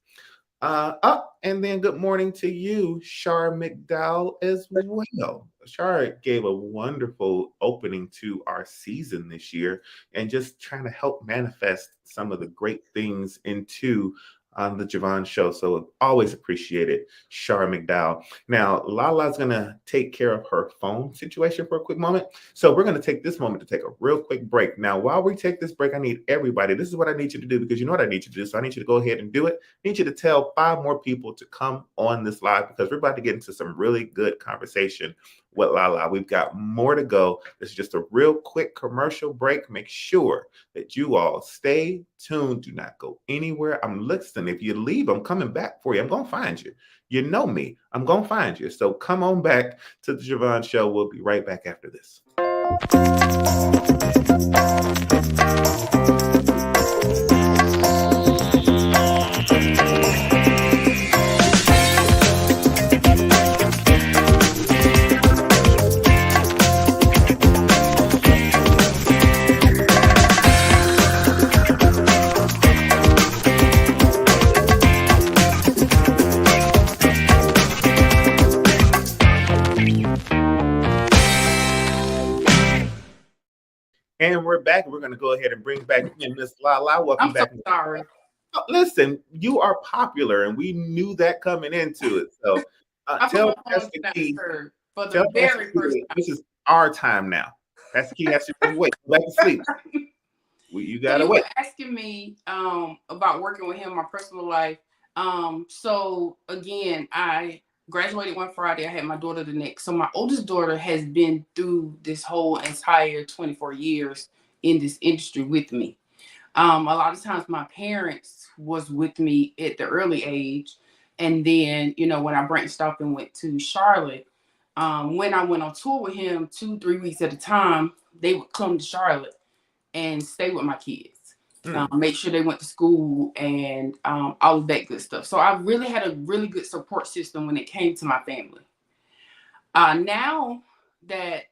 And then good morning to you, Shar McDowell, as well. Shar gave a wonderful opening to our season this year and just trying to help manifest some of the great things into the Javon Show. So always appreciate it, Shar McDowell. Now, LaLa's going to take care of her phone situation for a quick moment. So we're going to take this moment to take a real quick break. Now, while we take this break, I need everybody. This is what I need you to do, because you know what I need you to do. So I need you to go ahead and do it. I need you to tell 5 more people to come on this live, because we're about to get into some really good conversation with LaLa. We've got more to go. This is just a real quick commercial break. Make sure that you all stay tuned. Do not go anywhere. I'm listening. If you leave, I'm coming back for you. I'm going to find you. You know me. I'm going to find you. So come on back to the Javon Show. We'll be right back after this. And we're back. We're going to go ahead and bring back in Miss LaLa. Welcome back. I'm so sorry. Listen, you are popular, and we knew that coming into it. So tell Pastor Key, for the very first time. This is our time now. Pastor Key has to wait. Go back to sleep. You got to wait. Were asking me about working with him in my personal life. So again, I graduated one Friday. I had my daughter the next. So my oldest daughter has been through this whole entire 24 years in this industry with me. A lot of times my parents was with me at the early age. And then, you know, when I branched off and went to Charlotte, when I went on tour with him 2-3 weeks at a time, they would come to Charlotte and stay with my kids. Make sure they went to school and all of that good stuff. So I really had a really good support system when it came to my family. Now that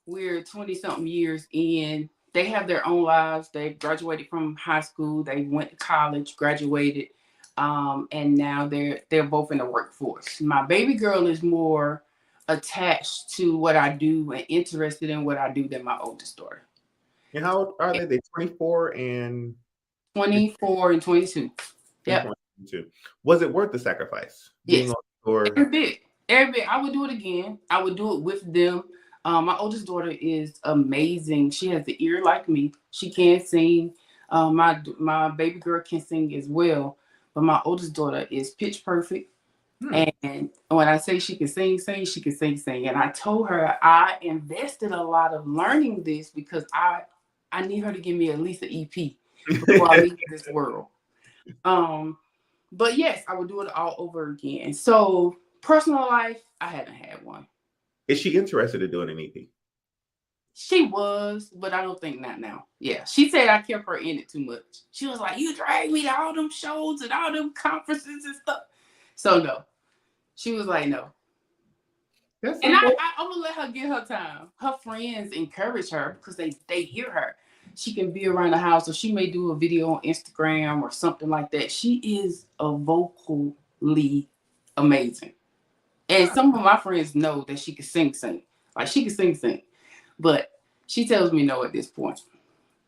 we're 20-something years in, they have their own lives. They graduated from high school. They went to college, graduated, and now they're both in the workforce. My baby girl is more attached to what I do and interested in what I do than my oldest daughter. And how old are they? They're 24 and 22. Yeah. Was it worth the sacrifice? Yes. Every bit. I would do it again. I would do it with them. My oldest daughter is amazing. She has the ear like me. She can sing. My baby girl can sing as well, but my oldest daughter is pitch perfect. And when I say she can sing, she can sing. And I told her I invested a lot of learning this because I need her to give me at least an EP before I leave this world. But yes, I would do it all over again. So personal life, I haven't had one. Is she interested in doing an EP? She was, but I don't think not now. Yeah, she said I kept her in it too much. She was like, you drag me to all them shows and all them conferences and stuff. So no, she was like, no. And I'm gonna let her get her time. Her friends encourage her because they hear her. She can be around the house, or she may do a video on Instagram or something like that. She is a vocally amazing. And some of my friends know that she can sing. Like she can sing. But she tells me no at this point.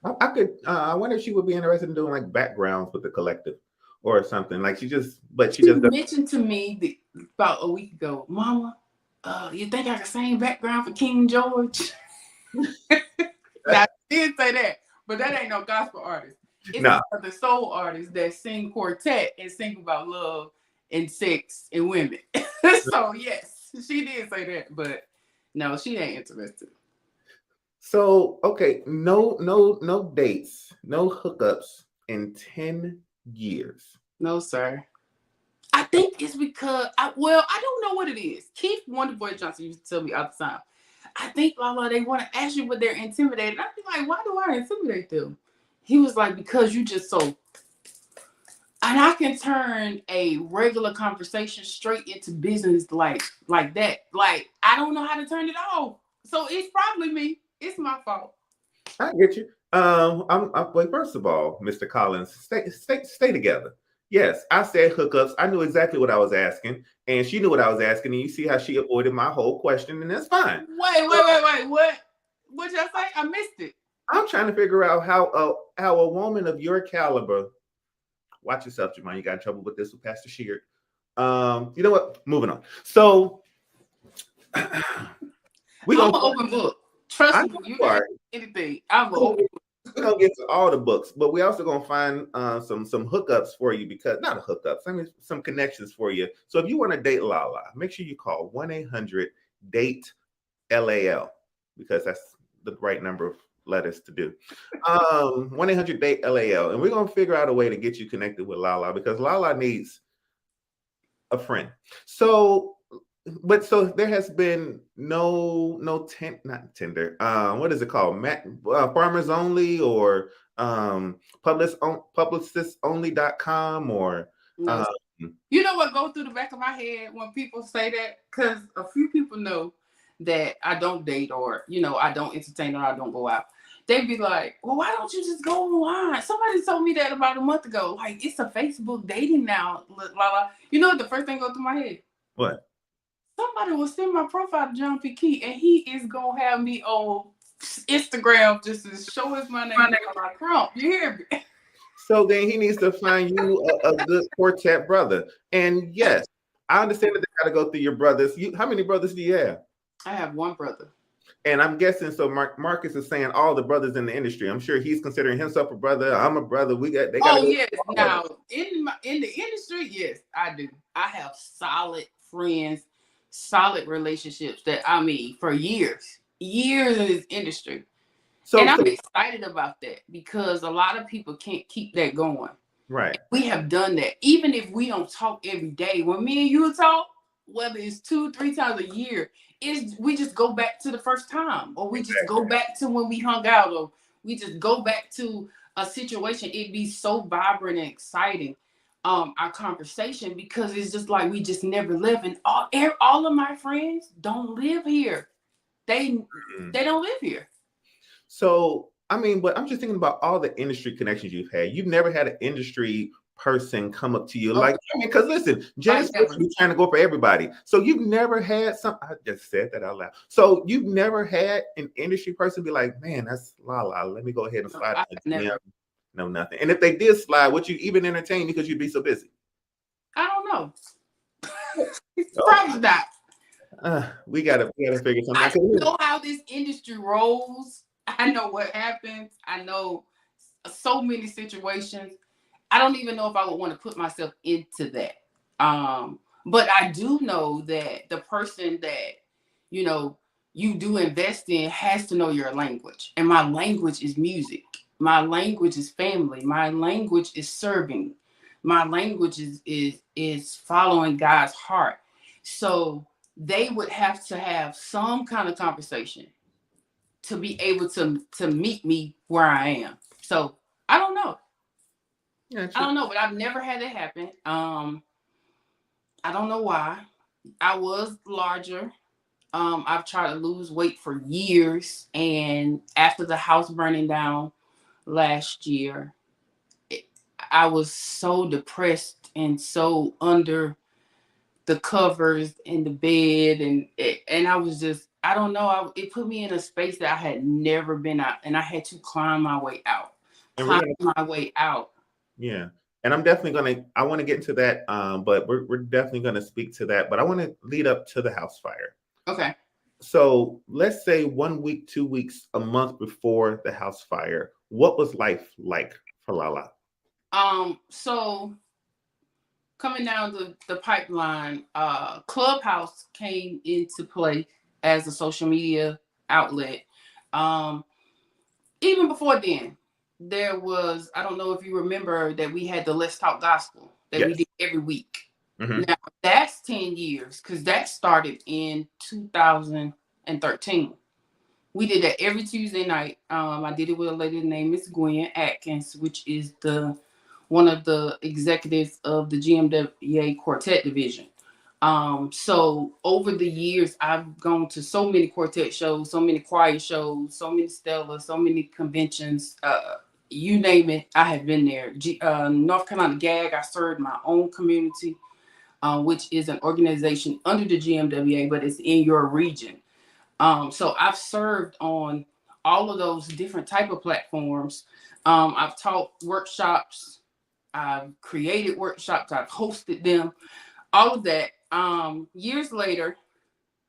I wonder if she would be interested in doing like backgrounds with the collective or something. Like she mentioned to me about a week ago, Mama, you think I can sing background for King George? Now, I did say that, but that ain't no gospel artist. It's the soul artists that sing quartet and sing about love and sex and women. So yes, she did say that, but no, she ain't interested. So okay, no dates, no hookups in 10 years. No, sir. I think it's because I don't know what it is. Keith Wonderboy Johnson used to tell me all the time. I think LaLa, they want to ask you, but they're intimidated. I'd be like, why do I intimidate them? He was like, because you just so. And I can turn a regular conversation straight into business like that. Like I don't know how to turn it off. So it's probably me. It's my fault. I get you. Well, first of all, Mr. Collins, stay together. Yes, I said hookups. I knew exactly what I was asking, and she knew what I was asking. And you see how she avoided my whole question, and that's fine. Wait. What? What'd y'all say? I missed it. I'm trying to figure out how a woman of your caliber. Watch yourself, Jamon. You got in trouble with this with Pastor Sheard. You know what? Moving on. So I'm an open book. Trust me, you got anything. I'm an open book. We're gonna get to all the books, but we also gonna find some hookups for you because not a hookups, I mean some connections for you. So if you want to date LaLa, make sure you call 1-800-DATE-LAL because that's the right number of letters to do. 1-800-DATE-LAL, and we're gonna figure out a way to get you connected with LaLa because LaLa needs a friend. So there has been not Tinder. What is it called? Farmers Only or publicistonly.com or no. You know what goes through the back of my head when people say that? Because a few people know that I don't date or I don't entertain or I don't go out. They'd be like, well, why don't you just go online? Somebody told me that about a month ago. Like, it's a Facebook dating now, LaLa. You know what the first thing goes through my head? What? Somebody will send my profile to John P. Key, and he is going to have me on Instagram just to show us my name, LaLa Crump. You hear me? So then he needs to find you a good quartet brother. And yes, I understand that they got to go through your brothers. How many brothers do you have? I have one brother. And I'm guessing, so Marcus is saying all the brothers in the industry. I'm sure he's considering himself a brother. I'm a brother. They got. Yes. Now, in the industry, yes, I do. I have solid friends, solid relationships that for years in this industry. And I'm excited about that because a lot of people can't keep that going. Right. We have done that. Even if we don't talk every day, when me and you talk, whether it's 2-3 times a year, we just go back to the first time, or we just go back to when we hung out, or we just go back to a situation. It'd be so vibrant and exciting, our conversation, because it's just like we just never live. And all of my friends don't live here. They don't live here. So but I'm just thinking about all the industry connections you've had. You've never had an industry person come up to you because listen, Janice is trying to go for everybody. So you've never had I just said that out loud. So you've never had an industry person be like, man, that's LaLa. Let me go ahead and slide. No, nothing. And if they did slide, would you even entertain because you'd be so busy? I don't know. Probably not. We gotta figure something out. I know how this industry rolls. I know what happens. I know so many situations. I don't even know if I would want to put myself into that. But I do know that the person that, you know, you do invest in has to know your language. And my language is music. My language is family. My language is serving. My language is following God's heart. So they would have to have some kind of conversation to be able to meet me where I am. So I don't know. I don't know, but I've never had it happen. I don't know why. I was larger. I've tried to lose weight for years, and after the house burning down last year, I was so depressed and so under the covers in the bed, and I was just, I don't know, it put me in a space that I had never been out, and I had to climb my way out. Yeah. And I'm definitely I want to get into that, but we're definitely going to speak to that. But I want to lead up to the house fire. Okay. So let's say 1 week, 2 weeks, a month before the house fire, what was life like for LaLa? So coming down the pipeline, Clubhouse came into play as a social media outlet. Even before then, there was, I don't know if you remember that we had the Let's Talk Gospel that we did every week. Mm-hmm. Now that's 10 years because that started in 2013. We did that every Tuesday night. I did it with a lady named Miss Gwen Atkins, which is one of the executives of the GMWA Quartet Division. So over the years, I've gone to so many quartet shows, so many choir shows, so many Stellas, so many conventions. You name it, I have been there. North Carolina GAG, I served my own community, which is an organization under the GMWA, but it's in your region. So I've served on all of those different type of platforms. I've taught workshops. I've created workshops. I've hosted them. All of that. Years later,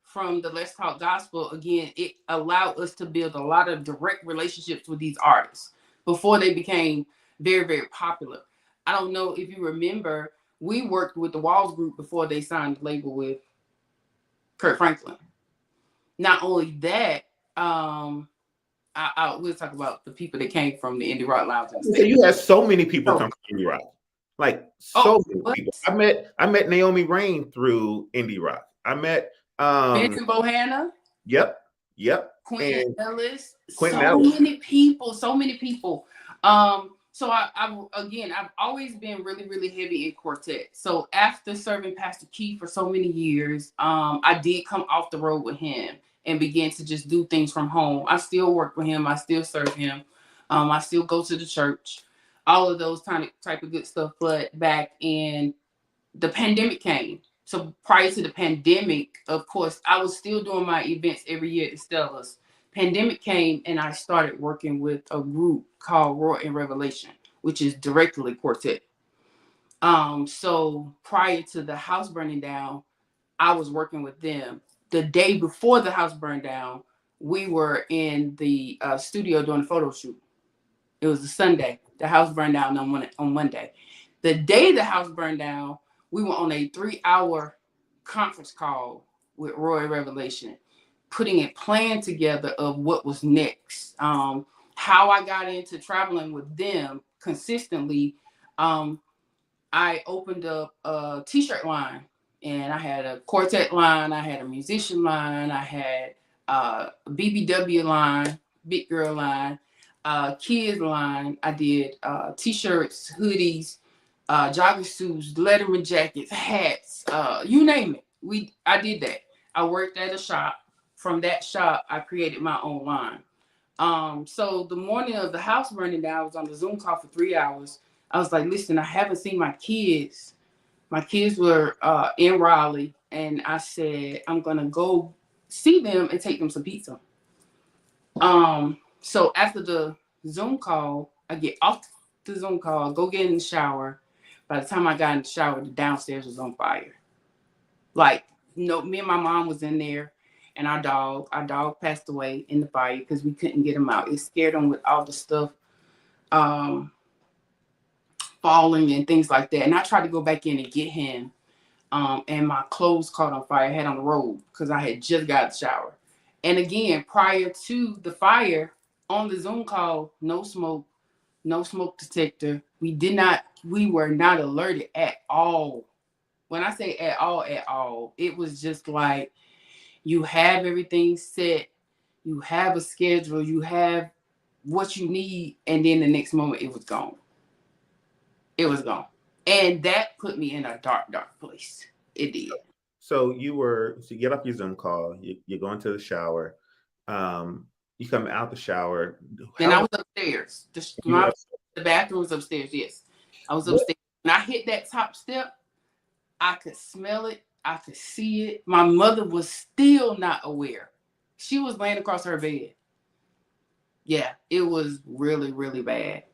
from the Let's Talk Gospel, again, it allowed us to build a lot of direct relationships with these artists before they became very, very popular. I don't know if you remember, we worked with the Walls Group before they signed the label with Kurt Franklin. Not only that, we'll talk about the people that came from the Indie Rock Lounge. So you had so many people come from Indie Rock, like many people. I met Naomi Rain through Indie Rock. I met Benton Bohanna. Yep. Quentin Ellis. Ellis. Many people. So I've always been really, really heavy in quartet. So after serving Pastor Keith for so many years, I did come off the road with him and began to just do things from home. I still work with him. I still serve him. I still go to the church, all of those type of good stuff. But back in the pandemic came. So prior to the pandemic, of course, I was still doing my events every year at Stella's. Pandemic came and I started working with a group called Roar and Revelation, which is directly quartet. So prior to the house burning down, I was working with them. The day before the house burned down, we were in the studio doing a photo shoot. It was a Sunday. The house burned down on Monday. The day the house burned down, we were on a 3-hour conference call with Roy Revelation, putting a plan together of what was next. How I got into traveling with them consistently, I opened up a t-shirt line, and I had a quartet line, I had a musician line, I had a BBW line, big girl line, kids line. I did t-shirts, hoodies, jogging suits, letterman jackets, hats, you name it. I did that. I worked at a shop. From that shop, I created my own line. So the morning of the house burning down, I was on the Zoom call for 3 hours. I was like, listen, I haven't seen my kids. My kids were in Raleigh, and I said, I'm gonna go see them and take them some pizza. So after the Zoom call, I get off the Zoom call, go get in the shower. By the time I got in the shower, the downstairs was on fire. Like, me and my mom was in there, and our dog passed away in the fire because we couldn't get him out. It scared him with all the stuff falling and things like that. And I tried to go back in and get him. And my clothes caught on fire. I had on the robe because I had just got the shower. And again, prior to the fire on the Zoom call, no smoke detector. We were not alerted at all. When I say at all, it was just like you have everything set, you have a schedule, you have what you need, and then the next moment it was gone. It was gone. And that put me in a dark place. It did. So you get off your Zoom call, you go into the shower, you come out the shower. Then I was upstairs. The bathroom was upstairs, yes. I was upstairs. When I hit that top step, I could smell it. I could see it. My mother was still not aware. She was laying across her bed. Yeah, it was really, really bad.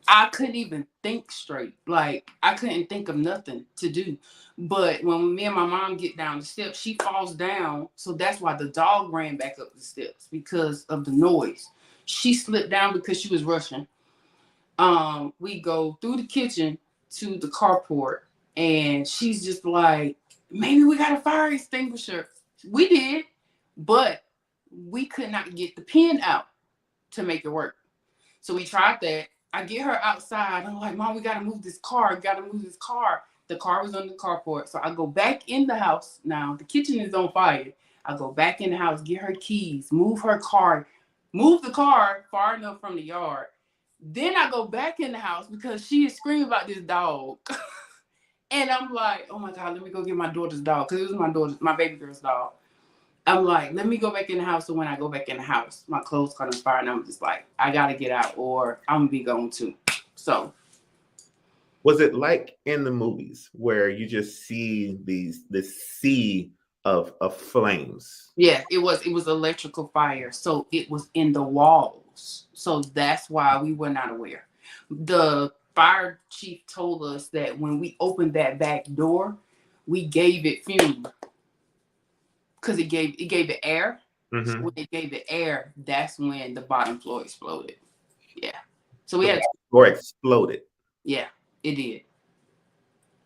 I couldn't even think straight. Like, I couldn't think of nothing to do. But when me and my mom get down the steps, she falls down. So that's why the dog ran back up the steps, because of the noise. She slipped down because she was rushing. We go through the kitchen to the carport, and she's just like, maybe we got a fire extinguisher. We did, but we could not get the pin out to make it work. So we tried that. I get her outside. I'm like, Mom, we got to move this car. The car was on the carport. So I go back in the house. Now, the kitchen is on fire. I go back in the house, get her keys, move the car far enough from the yard. Then I go back in the house because she is screaming about this dog. And I'm like, oh my God, let me go get my daughter's dog. Because it was my baby girl's dog. I'm like, let me go back in the house. So when I go back in the house, my clothes caught on fire, and I'm just like, I gotta get out, or I'm gonna be gone too. So, was it like in the movies where you just see this sea of flames? Yeah, it was electrical fire. So it was in the walls. So that's why we were not aware. The fire chief told us that when we opened that back door, we gave it fume. Because it gave it air. Mm-hmm. So when it gave it air, that's when the bottom floor exploded. Yeah. So we had floor exploded. Yeah, it did.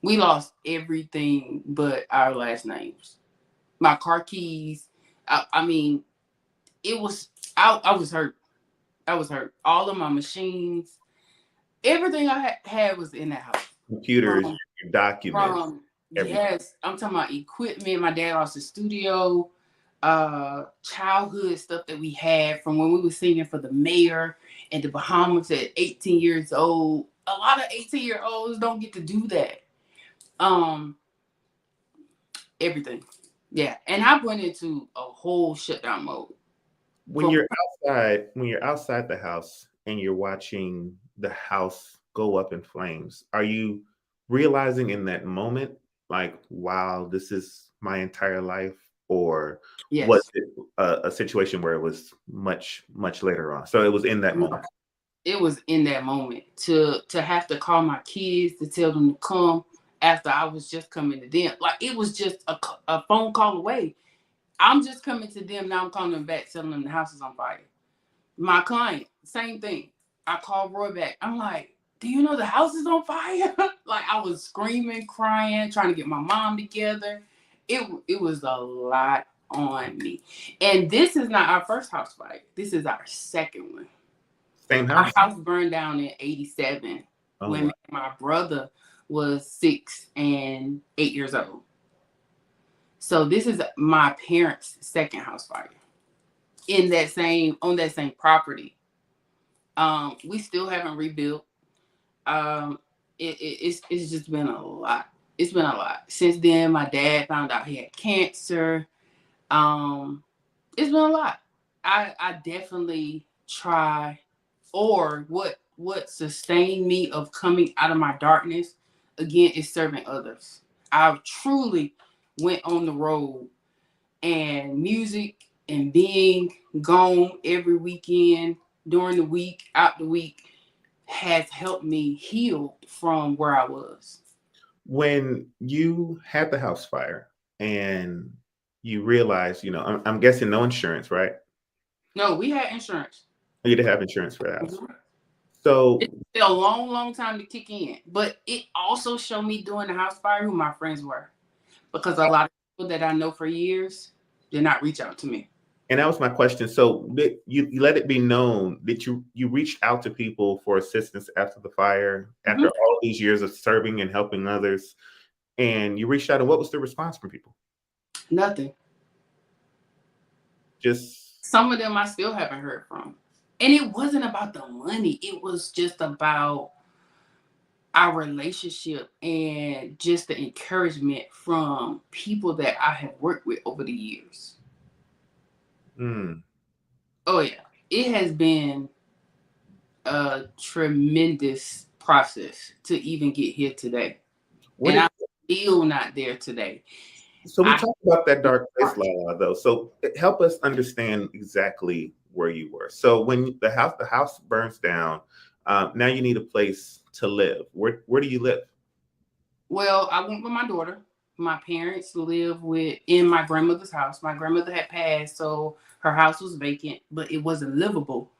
We lost everything but our last names. My car keys. I mean, it was. I was hurt. I was hurt. All of my machines, everything I had was in the house. Computers, your documents. Yes, I'm talking about equipment. My dad lost the studio, childhood stuff that we had from when we were singing for the mayor in the Bahamas at 18 years old. A lot of 18-year-olds don't get to do that. Everything. Yeah. And I went into a whole shutdown mode. When you're outside the house and you're watching the house go up in flames, are you realizing in that moment, like, wow, this is my entire life? Or yes. Was it a situation where it was much, much later on? So it was in that moment. It was in that moment to have to call my kids to tell them to come after I was just coming to them. Like, it was just a phone call away. I'm just coming to them. Now I'm calling them back, telling them the house is on fire. My client, same thing. I called Roy back. I'm like, do you know the house is on fire? Like, I was screaming, crying, trying to get my mom together. It was a lot on me. And this is not our first house fire. This is our second one. Same house? Our house burned down in 87 when my brother was 6 and 8 years old. So this is my parents' second house fire on that same property. We still haven't rebuilt. It's just been a lot. It's been a lot. Since then, my dad found out he had cancer. It's been a lot. I definitely try, or what sustained me of coming out of my darkness again is serving others. I truly went on the road, and music and being gone every weekend, during the week, out the week, has helped me heal from where I was. When you had the house fire and you realized, I'm guessing no insurance, right? No, we had insurance. You did have insurance for the house. Mm-hmm. So it took a long time to kick in. But it also showed me during the house fire who my friends were. Because a lot of people that I know for years did not reach out to me. And that was my question. So you let it be known that you reached out to people for assistance after the fire, after all these years of serving and helping others, and you reached out, and what was the response from people? Nothing. Just some of them I still haven't heard from. And it wasn't about the money. It was just about our relationship and just the encouragement from people that I have worked with over the years. Oh yeah, it has been a tremendous process to even get here today. I'm still not there today. So we talked about that dark place, LaLa, though. So help us understand exactly where you were. So when the house burns down, now you need a place to live. Where do you live? Well, I went with my daughter. My parents live in my grandmother's house. My grandmother had passed, so her house was vacant, but it wasn't livable.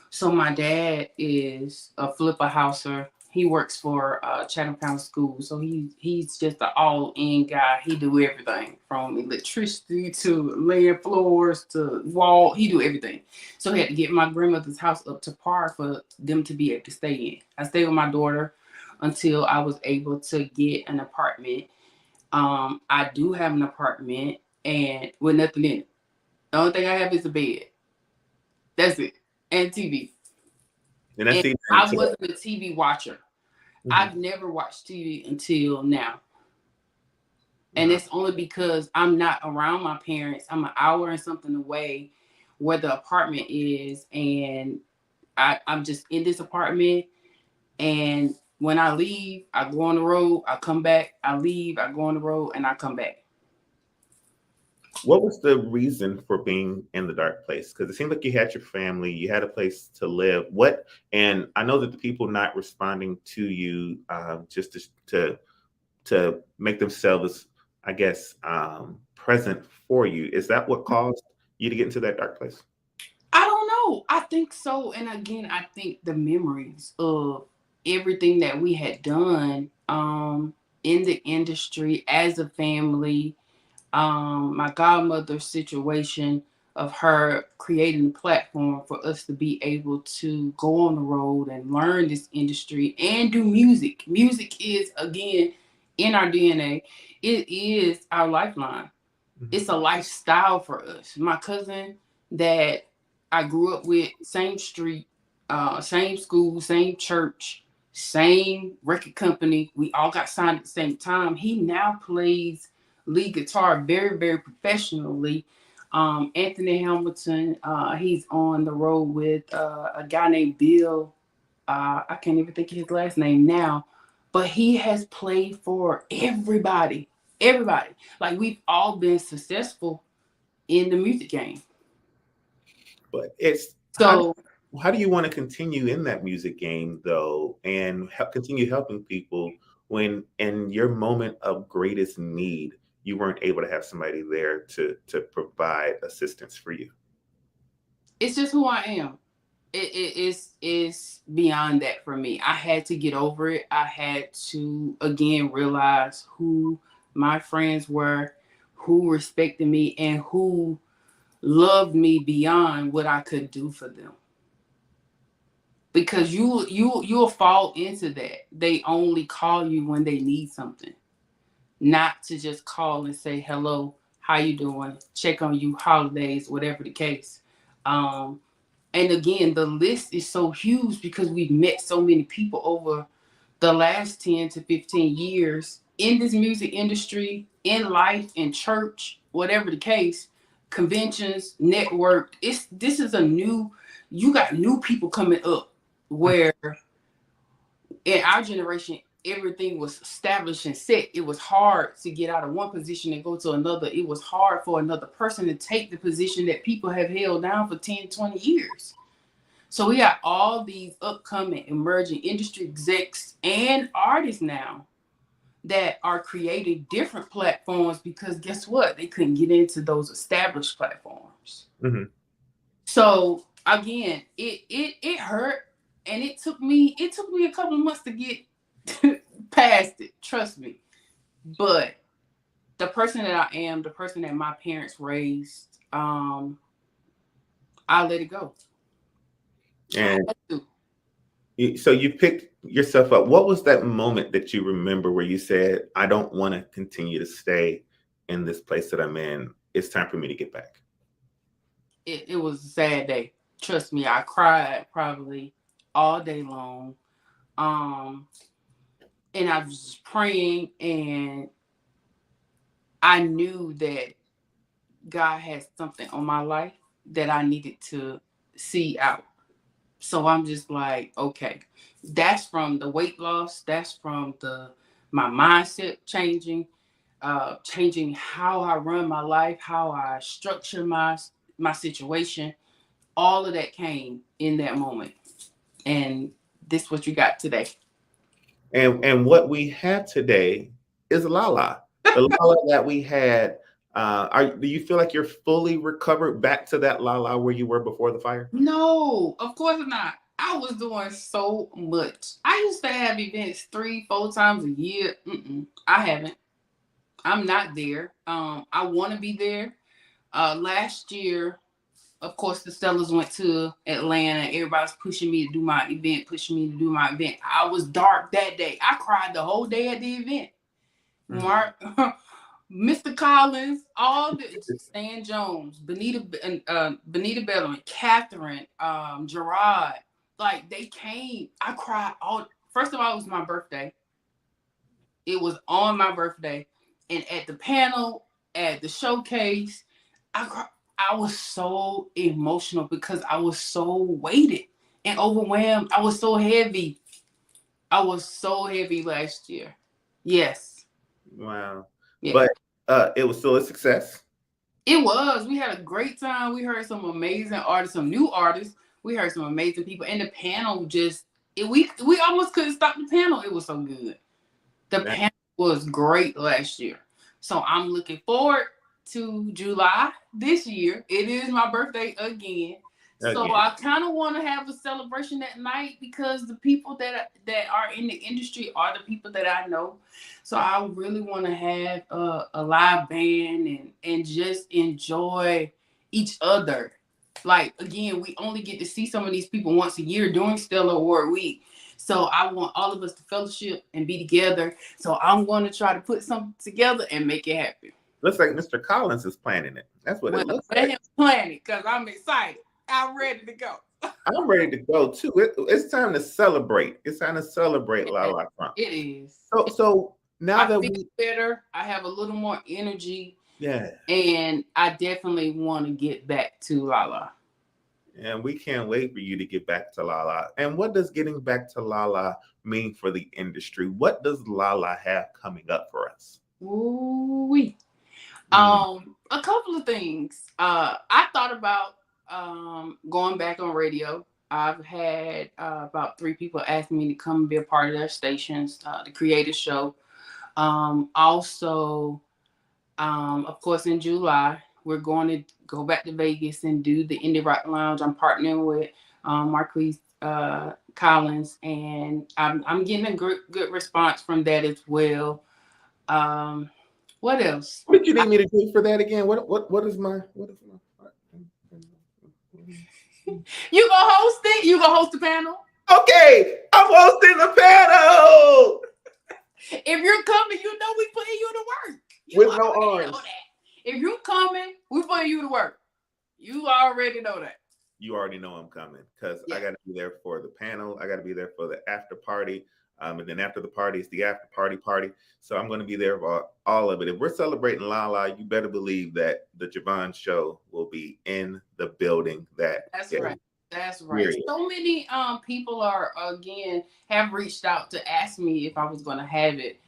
So my dad is a flipper houser. He works for Chatham County School, so he's just an all-in guy. He do everything from electricity to laying floors to wall. He do everything. So he had to get my grandmother's house up to par for them to be able to stay in. I stayed with my daughter until I was able to get an apartment. I do have an apartment and with nothing in it. The only thing I have is a bed. That's it. And TV. And I wasn't a TV watcher. I've never watched TV until now. And it's only because I'm not around my parents. I'm an hour and something away where the apartment is. And I'm just in this apartment. And when I leave, I go on the road, I come back, I leave, I go on the road, and I come back. What was the reason for being in the dark place? Because it seemed like you had your family, you had a place to live. And I know that the people not responding to you just to make themselves, I guess, present for you. Is that what caused you to get into that dark place? I don't know. I think so. And again, I think the memories of everything that we had done in the industry as a family, my godmother's situation of her creating a platform for us to be able to go on the road and learn this industry and do music. Music is, again, in our DNA. It is our lifeline. It's a lifestyle for us. My cousin that I grew up with, same street, same school, same church, same record company. We all got signed at the same time. He now plays lead guitar very, very professionally. Anthony Hamilton, he's on the road with a guy named Bill. I can't even think of his last name now, but he has played for everybody. Everybody. Like, we've all been successful in the music game. But it's so how do you want to continue in that music game, though, and continue helping people when in your moment of greatest need, you weren't able to have somebody there to provide assistance for you? It's just who I am. It's beyond that for me. I had to get over it. I had to, again, realize who my friends were, who respected me, and who loved me beyond what I could do for them. Because you'll fall into that. They only call you when they need something. Not to just call and say, hello, how you doing? Check on you, holidays, whatever the case. And again, the list is so huge because we've met so many people over the last 10 to 15 years in this music industry, in life, in church, whatever the case, conventions, network. This is you got new people coming up where in our generation, everything was established and set. It was hard to get out of one position and go to another. It was hard for another person to take the position that people have held down for 10, 20 years. So we got all these upcoming emerging industry execs and artists now that are creating different platforms because guess what? They couldn't get into those established platforms. So again, it hurt. And it took me a couple of months to get past it, trust me. But the person that I am, the person that my parents raised, I let it go. And so you picked yourself up. What was that moment that you remember where you said, I don't want to continue to stay in this place that I'm in. It's time for me to get back. It was a sad day. Trust me, I cried probably all day long. And I was just praying, and I knew that God had something on my life that I needed to see out. So I'm just like, okay, that's from the weight loss. That's from my mindset changing, changing how I run my life, how I structure my situation. All of that came in that moment. And this is what you got today. And what we have today is LaLa. The LaLa that we had. Do you feel like you're fully recovered back to that LaLa where you were before the fire? No, of course not. I was doing so much. I used to have events 3-4 times a year. I haven't. I'm not there. I want to be there. Last year, of course, the Stellars went to Atlanta. Everybody's pushing me to do my event. I was dark that day. I cried the whole day at the event. Mark, Mr. Collins, all the Stan Jones, Benita Bellamy, Catherine, Gerard, like they came. I cried first of all, it was my birthday. It was on my birthday. And at the panel, at the showcase, I was so emotional because I was so weighted and overwhelmed. I was so heavy. I was so heavy last year. Yes. Wow. Yeah. But it was still a success. It was. We had a great time. We heard some amazing artists, some new artists. We heard some amazing people. And the panel we almost couldn't stop the panel. It was so good. The panel was great last year. So I'm looking forward to July this year. It is my birthday again. So I kind of want to have a celebration that night because the people that are in the industry are the people that I know. So I really want to have a live band and just enjoy each other. Like, again, we only get to see some of these people once a year during Stellar Award Week. So I want all of us to fellowship and be together. So I'm going to try to put something together and make it happen. Looks like Mr. Collins is planning it. That's what it looks like. Let him plan it because I'm excited. I'm ready to go. I'm ready to go too. It's time to celebrate. It's time to celebrate LaLa Crump. It is. So now I that feel better, I have a little more energy. Yeah. And I definitely want to get back to LaLa. And we can't wait for you to get back to LaLa. And what does getting back to LaLa mean for the industry? What does LaLa have coming up for us? Ooh-wee. A couple of things. I thought about going back on radio. I've had about 3 people ask me to come and be a part of their stations, the Creative Show. Also, of course, in July, we're going to go back to Vegas and do the Indie Rock Lounge. I'm partnering with Marquise Collins, and I'm getting a good response from that as well. What else? What did you need me to do for that again? What is my You gonna host it? You gonna host the panel? Okay, I'm hosting the panel. If you're coming, you know we putting you to work. With no arms. If you're coming, we putting you to work. You already know that. You already know I'm coming because I got to be there for the panel. I got to be there for the after party. And then after the party, it's the after party. So I'm going to be there for all of it. If we're celebrating LaLa, you better believe that the Javon Show will be in the building. That's right. That's right. Period. So many people have reached out to ask me if I was going to have it.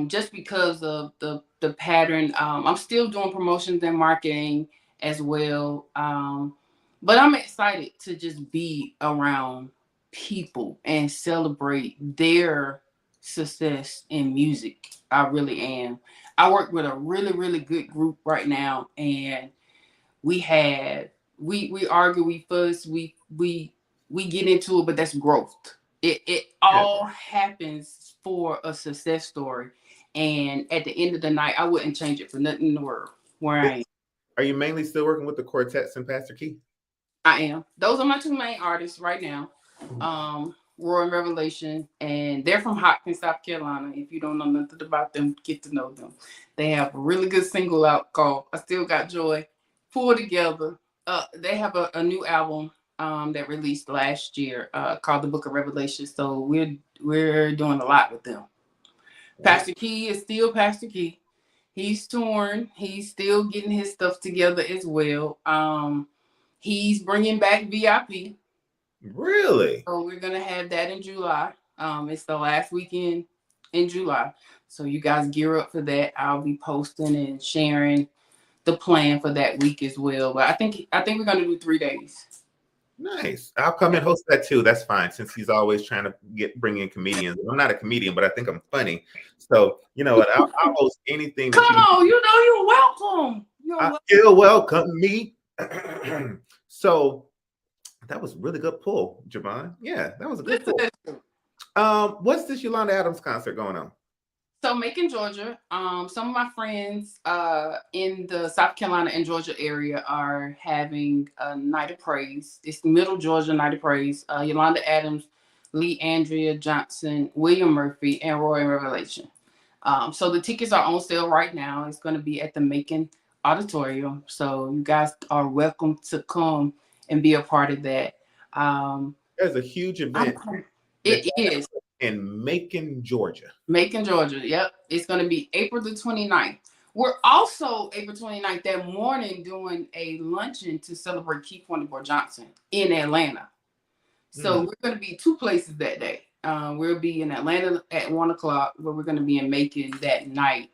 Just because of the pattern. I'm still doing promotions and marketing as well. But I'm excited to just be around people and celebrate their success in music. I really am. I work with a really, really good group right now, and we argue, we fuss, we we get into it, but that's growth. It all happens for a success story. And at the end of the night, I wouldn't change it for nothing in the world where I am. Are you mainly still working with the quartets and Pastor Key? I am. Those are my two main artists right now. Roy and Revelation, and they're from Hopkins, South Carolina. If you don't know nothing about them, get to know them. They have a really good single out called I Still Got Joy. Pull Together. They have a new album that released last year called The Book of Revelation. So we're doing a lot with them. Pastor Key is still Pastor Key. He's touring. He's still getting his stuff together as well. He's bringing back VIP. Really? So we're gonna have that in July. It's the last weekend in July. So you guys gear up for that. I'll be posting and sharing the plan for that week as well. But I think we're gonna do 3 days. Nice. I'll come and host that too. That's fine, since he's always trying to bring in comedians. I'm not a comedian, but I think I'm funny. So you know what? I'll host anything. Come on, you know you're welcome. You'll welcome me. So that was a really good pull, Javon. Yeah, that was a good pull. What's this Yolanda Adams concert going on? So Macon, Georgia. Some of my friends in the South Carolina and Georgia area are having a night of praise. It's Middle Georgia Night of Praise. Yolanda Adams, Lee Andrea Johnson, William Murphy, and Roy and Revelation. So the tickets are on sale right now. It's going to be at the Macon Auditorium. So you guys are welcome to come and be a part of that. There's a huge event. It is. In Macon, Georgia. Macon, Georgia. Yep. It's going to be April the 29th. We're also April 29th that morning doing a luncheon to celebrate Keith Wonderboy Johnson in Atlanta. So we're going to be 2 places that day. We'll be in Atlanta at 1:00, where we're going to be in Macon that night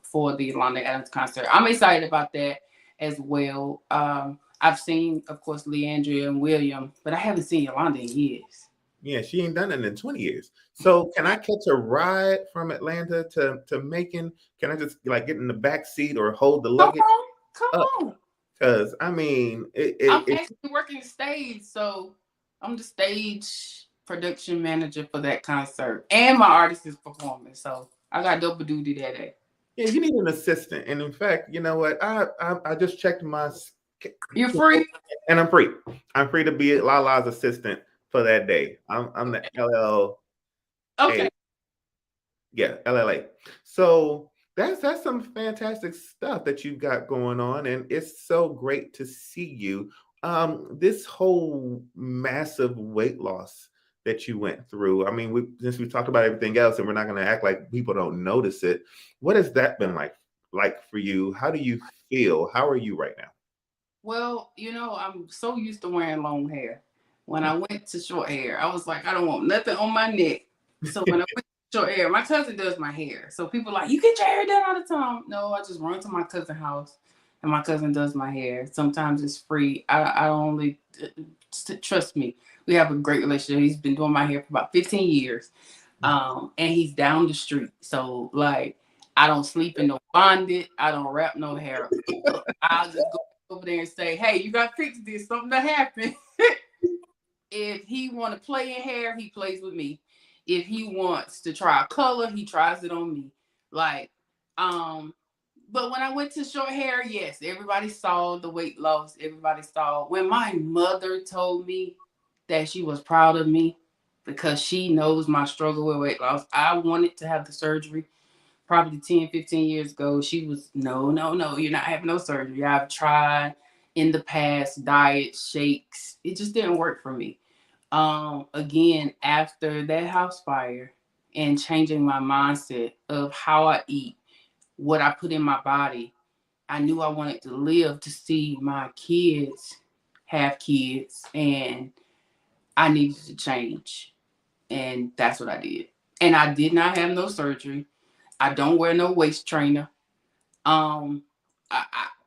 for the Yolanda Adams concert. I'm excited about that as well. I've seen, of course, Leandria and William, but I haven't seen Yolanda in years. Yeah, she ain't done it in 20 years. So can I catch a ride from Atlanta to Macon? Can I just like get in the back seat or hold the luggage? Come on. Because I mean, I'm actually working the stage, so I'm the stage production manager for that concert, and my artist is performing. So I got double duty that day. Yeah, you need an assistant, and in fact, you know what? I just checked my. You're free, and I'm free. I'm free to be LaLa's assistant for that day. I'm the LL. Okay. Yeah, LLA. So that's some fantastic stuff that you've got going on, and it's so great to see you. This whole massive weight loss that you went through. I mean, since we talked about everything else, and we're not going to act like people don't notice it. What has that been like for you? How do you feel? How are you right now? Well, you know, I'm so used to wearing long hair. When I went to short hair, I was like, I don't want nothing on my neck. So when I went to short hair, my cousin does my hair. So people are like, you get your hair done all the time. No, I just run to my cousin's house and my cousin does my hair. Sometimes it's free. I only, trust me, we have a great relationship. He's been doing my hair for about 15 years. And he's down the street. So like, I don't sleep in no bonded. I don't wrap no hair up. I'll just go over there and say, hey, you got to fix this. Something that happened. If he want to play in hair, he plays with me. If he wants to try a color, he tries it on me. Like, but when I went to short hair, yes, everybody saw the weight loss. Everybody saw. When my mother told me that she was proud of me because she knows my struggle with weight loss, I wanted to have the surgery probably 10, 15 years ago. She was, no, you're not having no surgery. I've tried in the past, diet, shakes. It just didn't work for me. Again, after that house fire and changing my mindset of how I eat, what I put in my body, I knew I wanted to live to see my kids have kids, and I needed to change. And that's what I did. And I did not have no surgery. I don't wear no waist trainer. I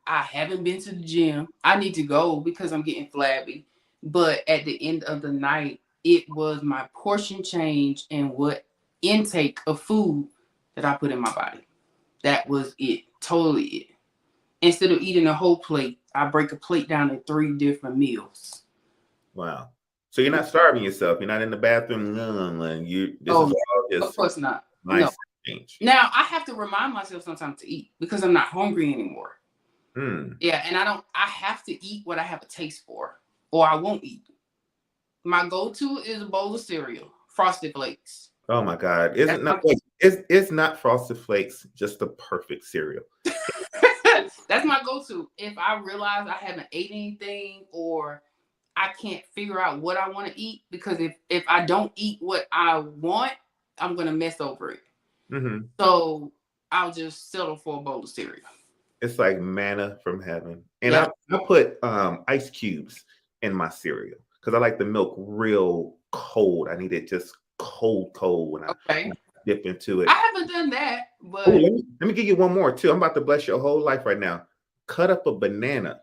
haven't been to the gym. I need to go because I'm getting flabby. But at the end of the night, it was my portion change and what intake of food that I put in my body. That was it. Totally it. Instead of eating a whole plate, I break a plate down in 3 different meals. Wow. So you're not starving yourself. You're not in the bathroom. This is all just of course not. nice No. change. Now I have to remind myself sometimes to eat because I'm not hungry anymore. Yeah, and I have to eat what I have a taste for, or I won't eat. My go-to is a bowl of cereal, Frosted Flakes. Oh my God. It's not Frosted Flakes just the perfect cereal. That's my go-to. If I realize I haven't ate anything or I can't figure out what I want to eat, because if I don't eat what I want, I'm going to mess over it. So I'll just settle for a bowl of cereal. It's like manna from heaven. And I put ice cubes in my cereal because I like the milk real cold. I need it just cold when I dip into it. I haven't done that, but let me give you one more too. I'm about to bless your whole life right now. Cut up a banana.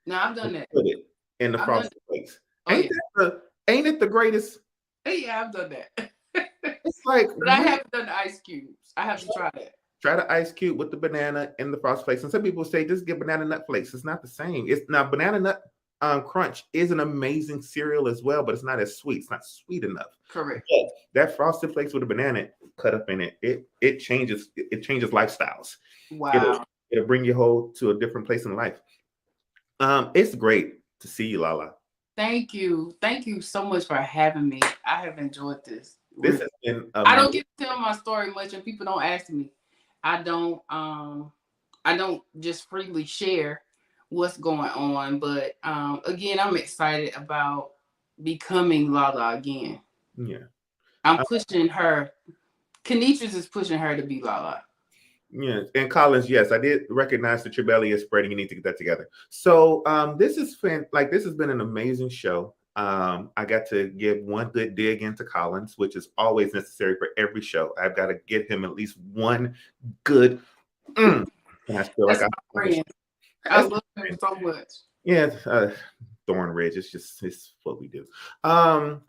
No, I've done that. Put it in the Frosted Flakes. Ain't it the greatest? Yeah, I've done that. It's like, but I haven't done the ice cubes. I have to try that. Try the ice cube with the banana and the Frosted Flakes. And some people say just get banana nut flakes. It's not the same. It's now banana nut crunch is an amazing cereal as well, but it's not as sweet. It's not sweet enough. Correct. But that Frosted Flakes with a banana cut up in it changes lifestyles. Wow. It'll bring you whole to a different place in life. It's great to see you, LaLa. Thank you so much for having me. I have enjoyed this. This has been amazing. I don't get to tell my story much, and people don't ask me. I don't just freely share what's going on, but again, I'm excited about becoming LaLa again. Yeah. I'm pushing her. Kenitras is pushing her to be LaLa. Yeah, and Collins, yes, I did recognize that your belly is spreading. You need to get that together. So this has been an amazing show. I got to give one good dig into Collins, which is always necessary for every show. I've got to get him at least one good. And I feel like I love him so much. Yeah, Thornridge. It's what we do.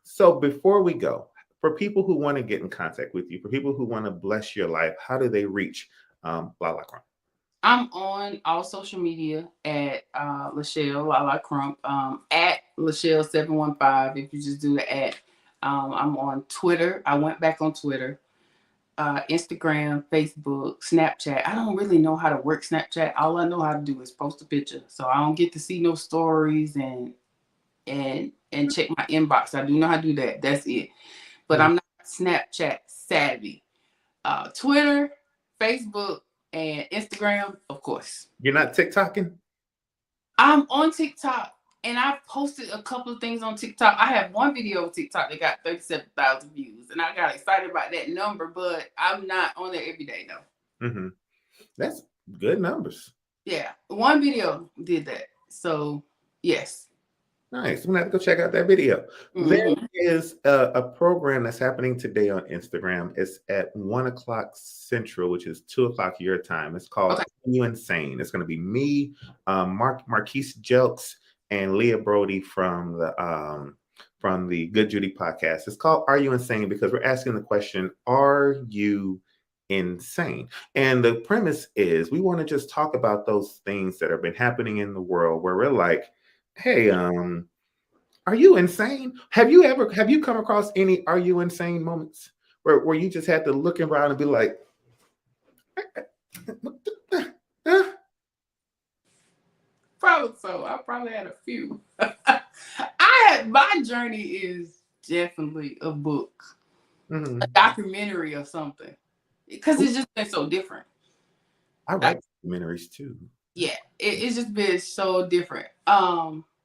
So before we go, for people who want to get in contact with you, for people who want to bless your life, how do they reach LaLa Crump? I'm on all social media at LaLa Crump, at LaShelle715. If you just do the at, I'm on Twitter. I went back on Twitter, Instagram, Facebook, Snapchat. I don't really know how to work Snapchat. All I know how to do is post a picture, so I don't get to see no stories and check my inbox. I do know how to do that. That's it. But I'm not Snapchat savvy. Twitter, Facebook, and Instagram, of course. You're not TikToking? I'm on TikTok, and I've posted a couple of things on TikTok. I have one video on TikTok that got 37,000 views, and I got excited about that number, but I'm not on there every day, though. Mm-hmm. That's good numbers. Yeah, one video did that. So, yes. Nice. I'm going to have to go check out that video. Mm-hmm. There is a program that's happening today on Instagram. It's at 1:00 Central, which is 2:00 your time. It's called Are You Insane? It's going to be me, Marquise Jelks, and Leah Brody from the Good Judy podcast. It's called Are You Insane? Because we're asking the question, are you insane? And the premise is we want to just talk about those things that have been happening in the world where we're like, hey, are you insane? Have you come across any are you insane moments where you just had to look around and be like, Probably so. I probably had a few. My journey is definitely a book, a documentary or something, because it's just been so different. I write documentaries too. Yeah, it's just been so different.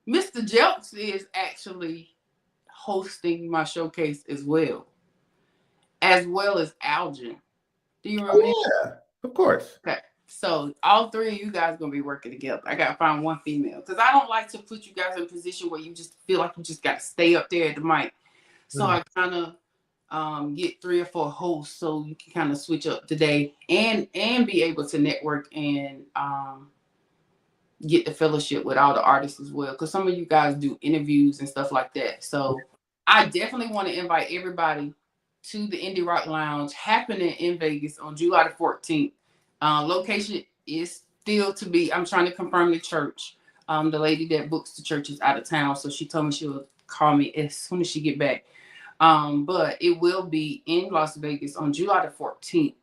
Mr. Jelks is actually hosting my showcase as well as Algin. Do you remember? Yeah, of course. Okay, so all three of you guys are gonna be working together. I gotta find one female because I don't like to put you guys in a position where you just feel like you just gotta stay up there at the mic. So I kind of get 3 or 4 hosts so you can kind of switch up today and be able to network and get the fellowship with all the artists as well, because some of you guys do interviews and stuff like that. So I definitely want to invite everybody to the Indie Rock Lounge happening in Vegas on July the 14th. Location is still to be, I'm trying to confirm the church. The lady that books the church is out of town, so she told me she'll call me as soon as she get back. But it will be in Las Vegas on July the 14th.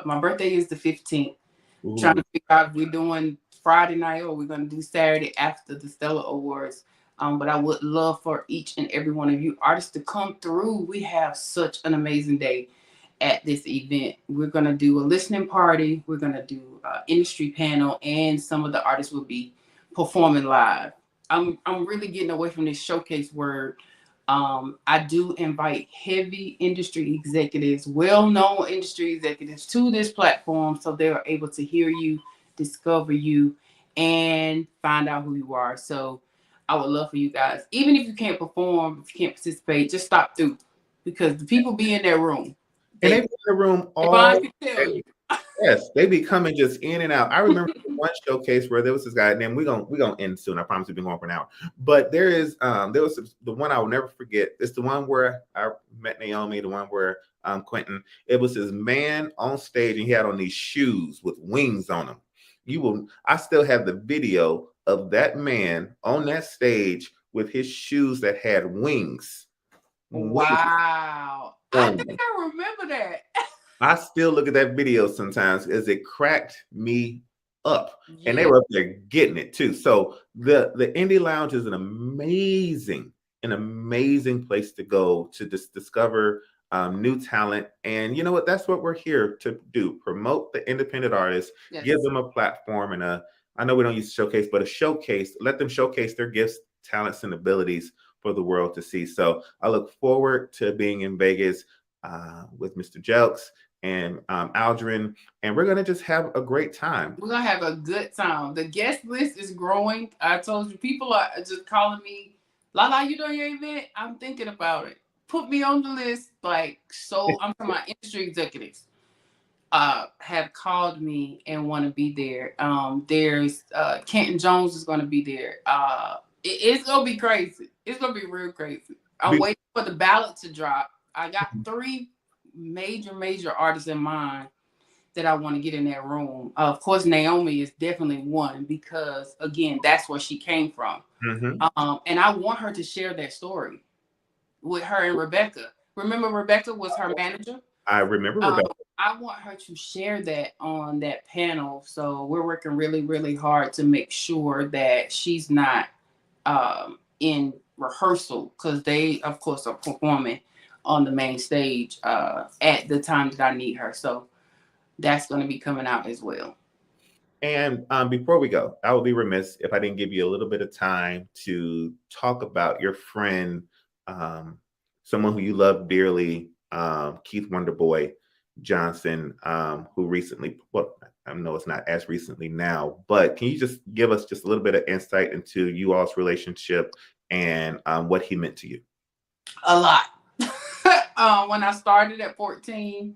My birthday is the 15th. Ooh. Trying to figure out if we're doing Friday night or we're going to do Saturday after the Stellar Awards. But I would love for each and every one of you artists to come through. We have such an amazing day at this event. We're going to do a listening party. We're going to do an industry panel, and some of the artists will be performing live. I'm really getting away from this showcase word. I do invite heavy industry executives, well-known industry executives to this platform so they are able to hear you, discover you, and find out who you are. So I would love for you guys, even if you can't perform, if you can't participate, just stop through because the people be in their room. And they be in the room all day. Yes, they be coming just in and out. I remember one showcase where there was this guy, and then we're gonna end soon. I promise we've been going for an hour. But there was the one I will never forget. It's the one where I met Naomi, the one where Quentin. It was this man on stage, and he had on these shoes with wings on them. I still have the video of that man on that stage with his shoes that had wings. Wow. I think I remember that. I still look at that video sometimes as it cracked me up. Yeah. And they were up there getting it too. So the Indie Lounge is an amazing place to go to discover new talent. And you know what? That's what we're here to do. Promote the independent artists, give them a platform and I know we don't use showcase, but a showcase, let them showcase their gifts, talents, and abilities for the world to see. So I look forward to being in Vegas with Mr. Jelks and Aldrin, and we're gonna just have a great time. We're gonna have a good time. The guest list is growing. I told you, people are just calling me, LaLa, you doing your event? I'm thinking about it. Put me on the list. I'm talking about industry executives have called me and want to be there. There's Kenton Jones is gonna be there. It's gonna be crazy. It's gonna be real crazy. I'm waiting for the ballot to drop. I got 3 major artists in mind that I want to get in that room. Of course, Naomi is definitely one because, again, that's where she came from. Mm-hmm. And I want her to share that story with her and Rebecca. Remember, Rebecca was her manager? I remember Rebecca. I want her to share that on that panel. So we're working really, really hard to make sure that she's not in rehearsal because they, of course, are performing on the main stage at the time that I need her. So that's going to be coming out as well. And before we go, I would be remiss if I didn't give you a little bit of time to talk about your friend, someone who you love dearly, Keith Wonderboy Johnson, who recently, well, I know it's not as recently now, but can you just give us just a little bit of insight into you all's relationship and what he meant to you? A lot. When I started at 14,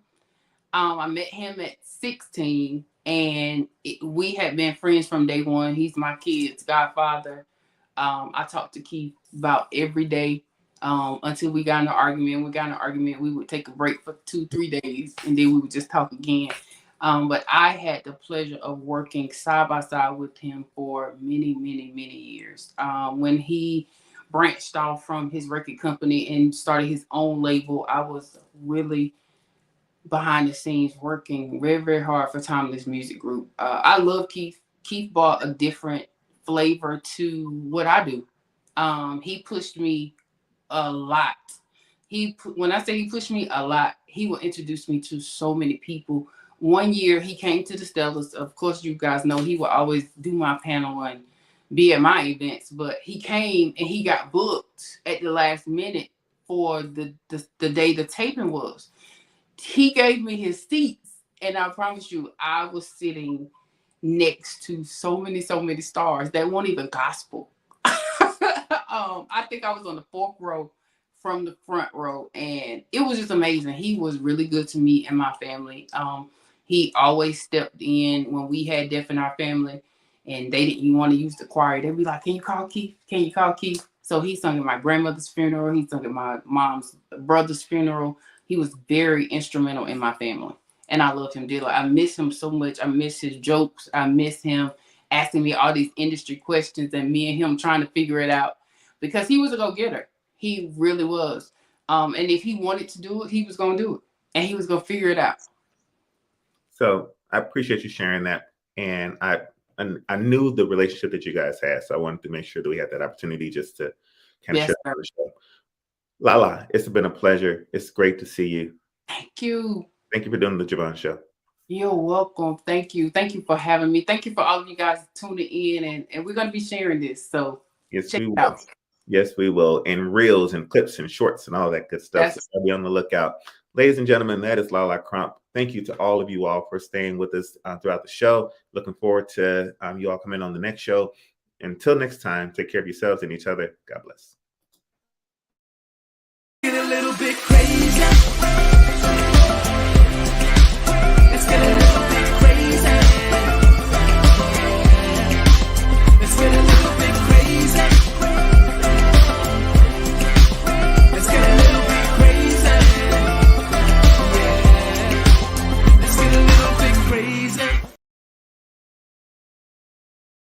I met him at 16, and we had been friends from day one. He's my kid's godfather. I talked to Keith about every day until we got in an argument. We would take a break for 2-3 days, and then we would just talk again. But I had the pleasure of working side by side with him for many years. When he branched off from his record company and started his own label, I was really behind the scenes working very hard for Timeless Music Group. I love Keith. Keith brought a different flavor to what I do. He pushed me a lot. When I say he pushed me a lot, he will introduce me to so many people. One year he came to the Stellars. Of course, you guys know he will always do my panel and be at my events, but he came and he got booked at the last minute for the day the taping was. He gave me his seats, and I promise you, I was sitting next to so many stars that weren't even gospel. I think I was on the 4th row from the front row, and it was just amazing. He was really good to me and my family. He always stepped in when we had death in our family, and they didn't want to use the choir. They'd be like, "Can you call Keith? Can you call Keith?" So he sung at my grandmother's funeral. He sung at my mom's brother's funeral. He was very instrumental in my family, and I love him dearly. I miss him so much. I miss his jokes. I miss him asking me all these industry questions and me and him trying to figure it out. But because he was a go-getter. He really was. And if he wanted to do it, he was going to do it, and he was going to figure it out. So I appreciate you sharing that. And I knew the relationship that you guys had, so I wanted to make sure that we had that opportunity just to kind of share the show. LaLa, it's been a pleasure. It's great to see you. Thank you. Thank you for doing the Javon Show. You're welcome. Thank you. Thank you for having me. Thank you for all of you guys tuning in, and we're going to be sharing this. So yes, check we it will. out. Yes, we will. And reels and clips and shorts and all that good stuff. So I'll be on the lookout. Ladies and gentlemen, that is LaLa Crump. Thank you to all of you all for staying with us throughout the show. Looking forward to you all coming on the next show. Until next time, take care of yourselves and each other. God bless. Get a little bit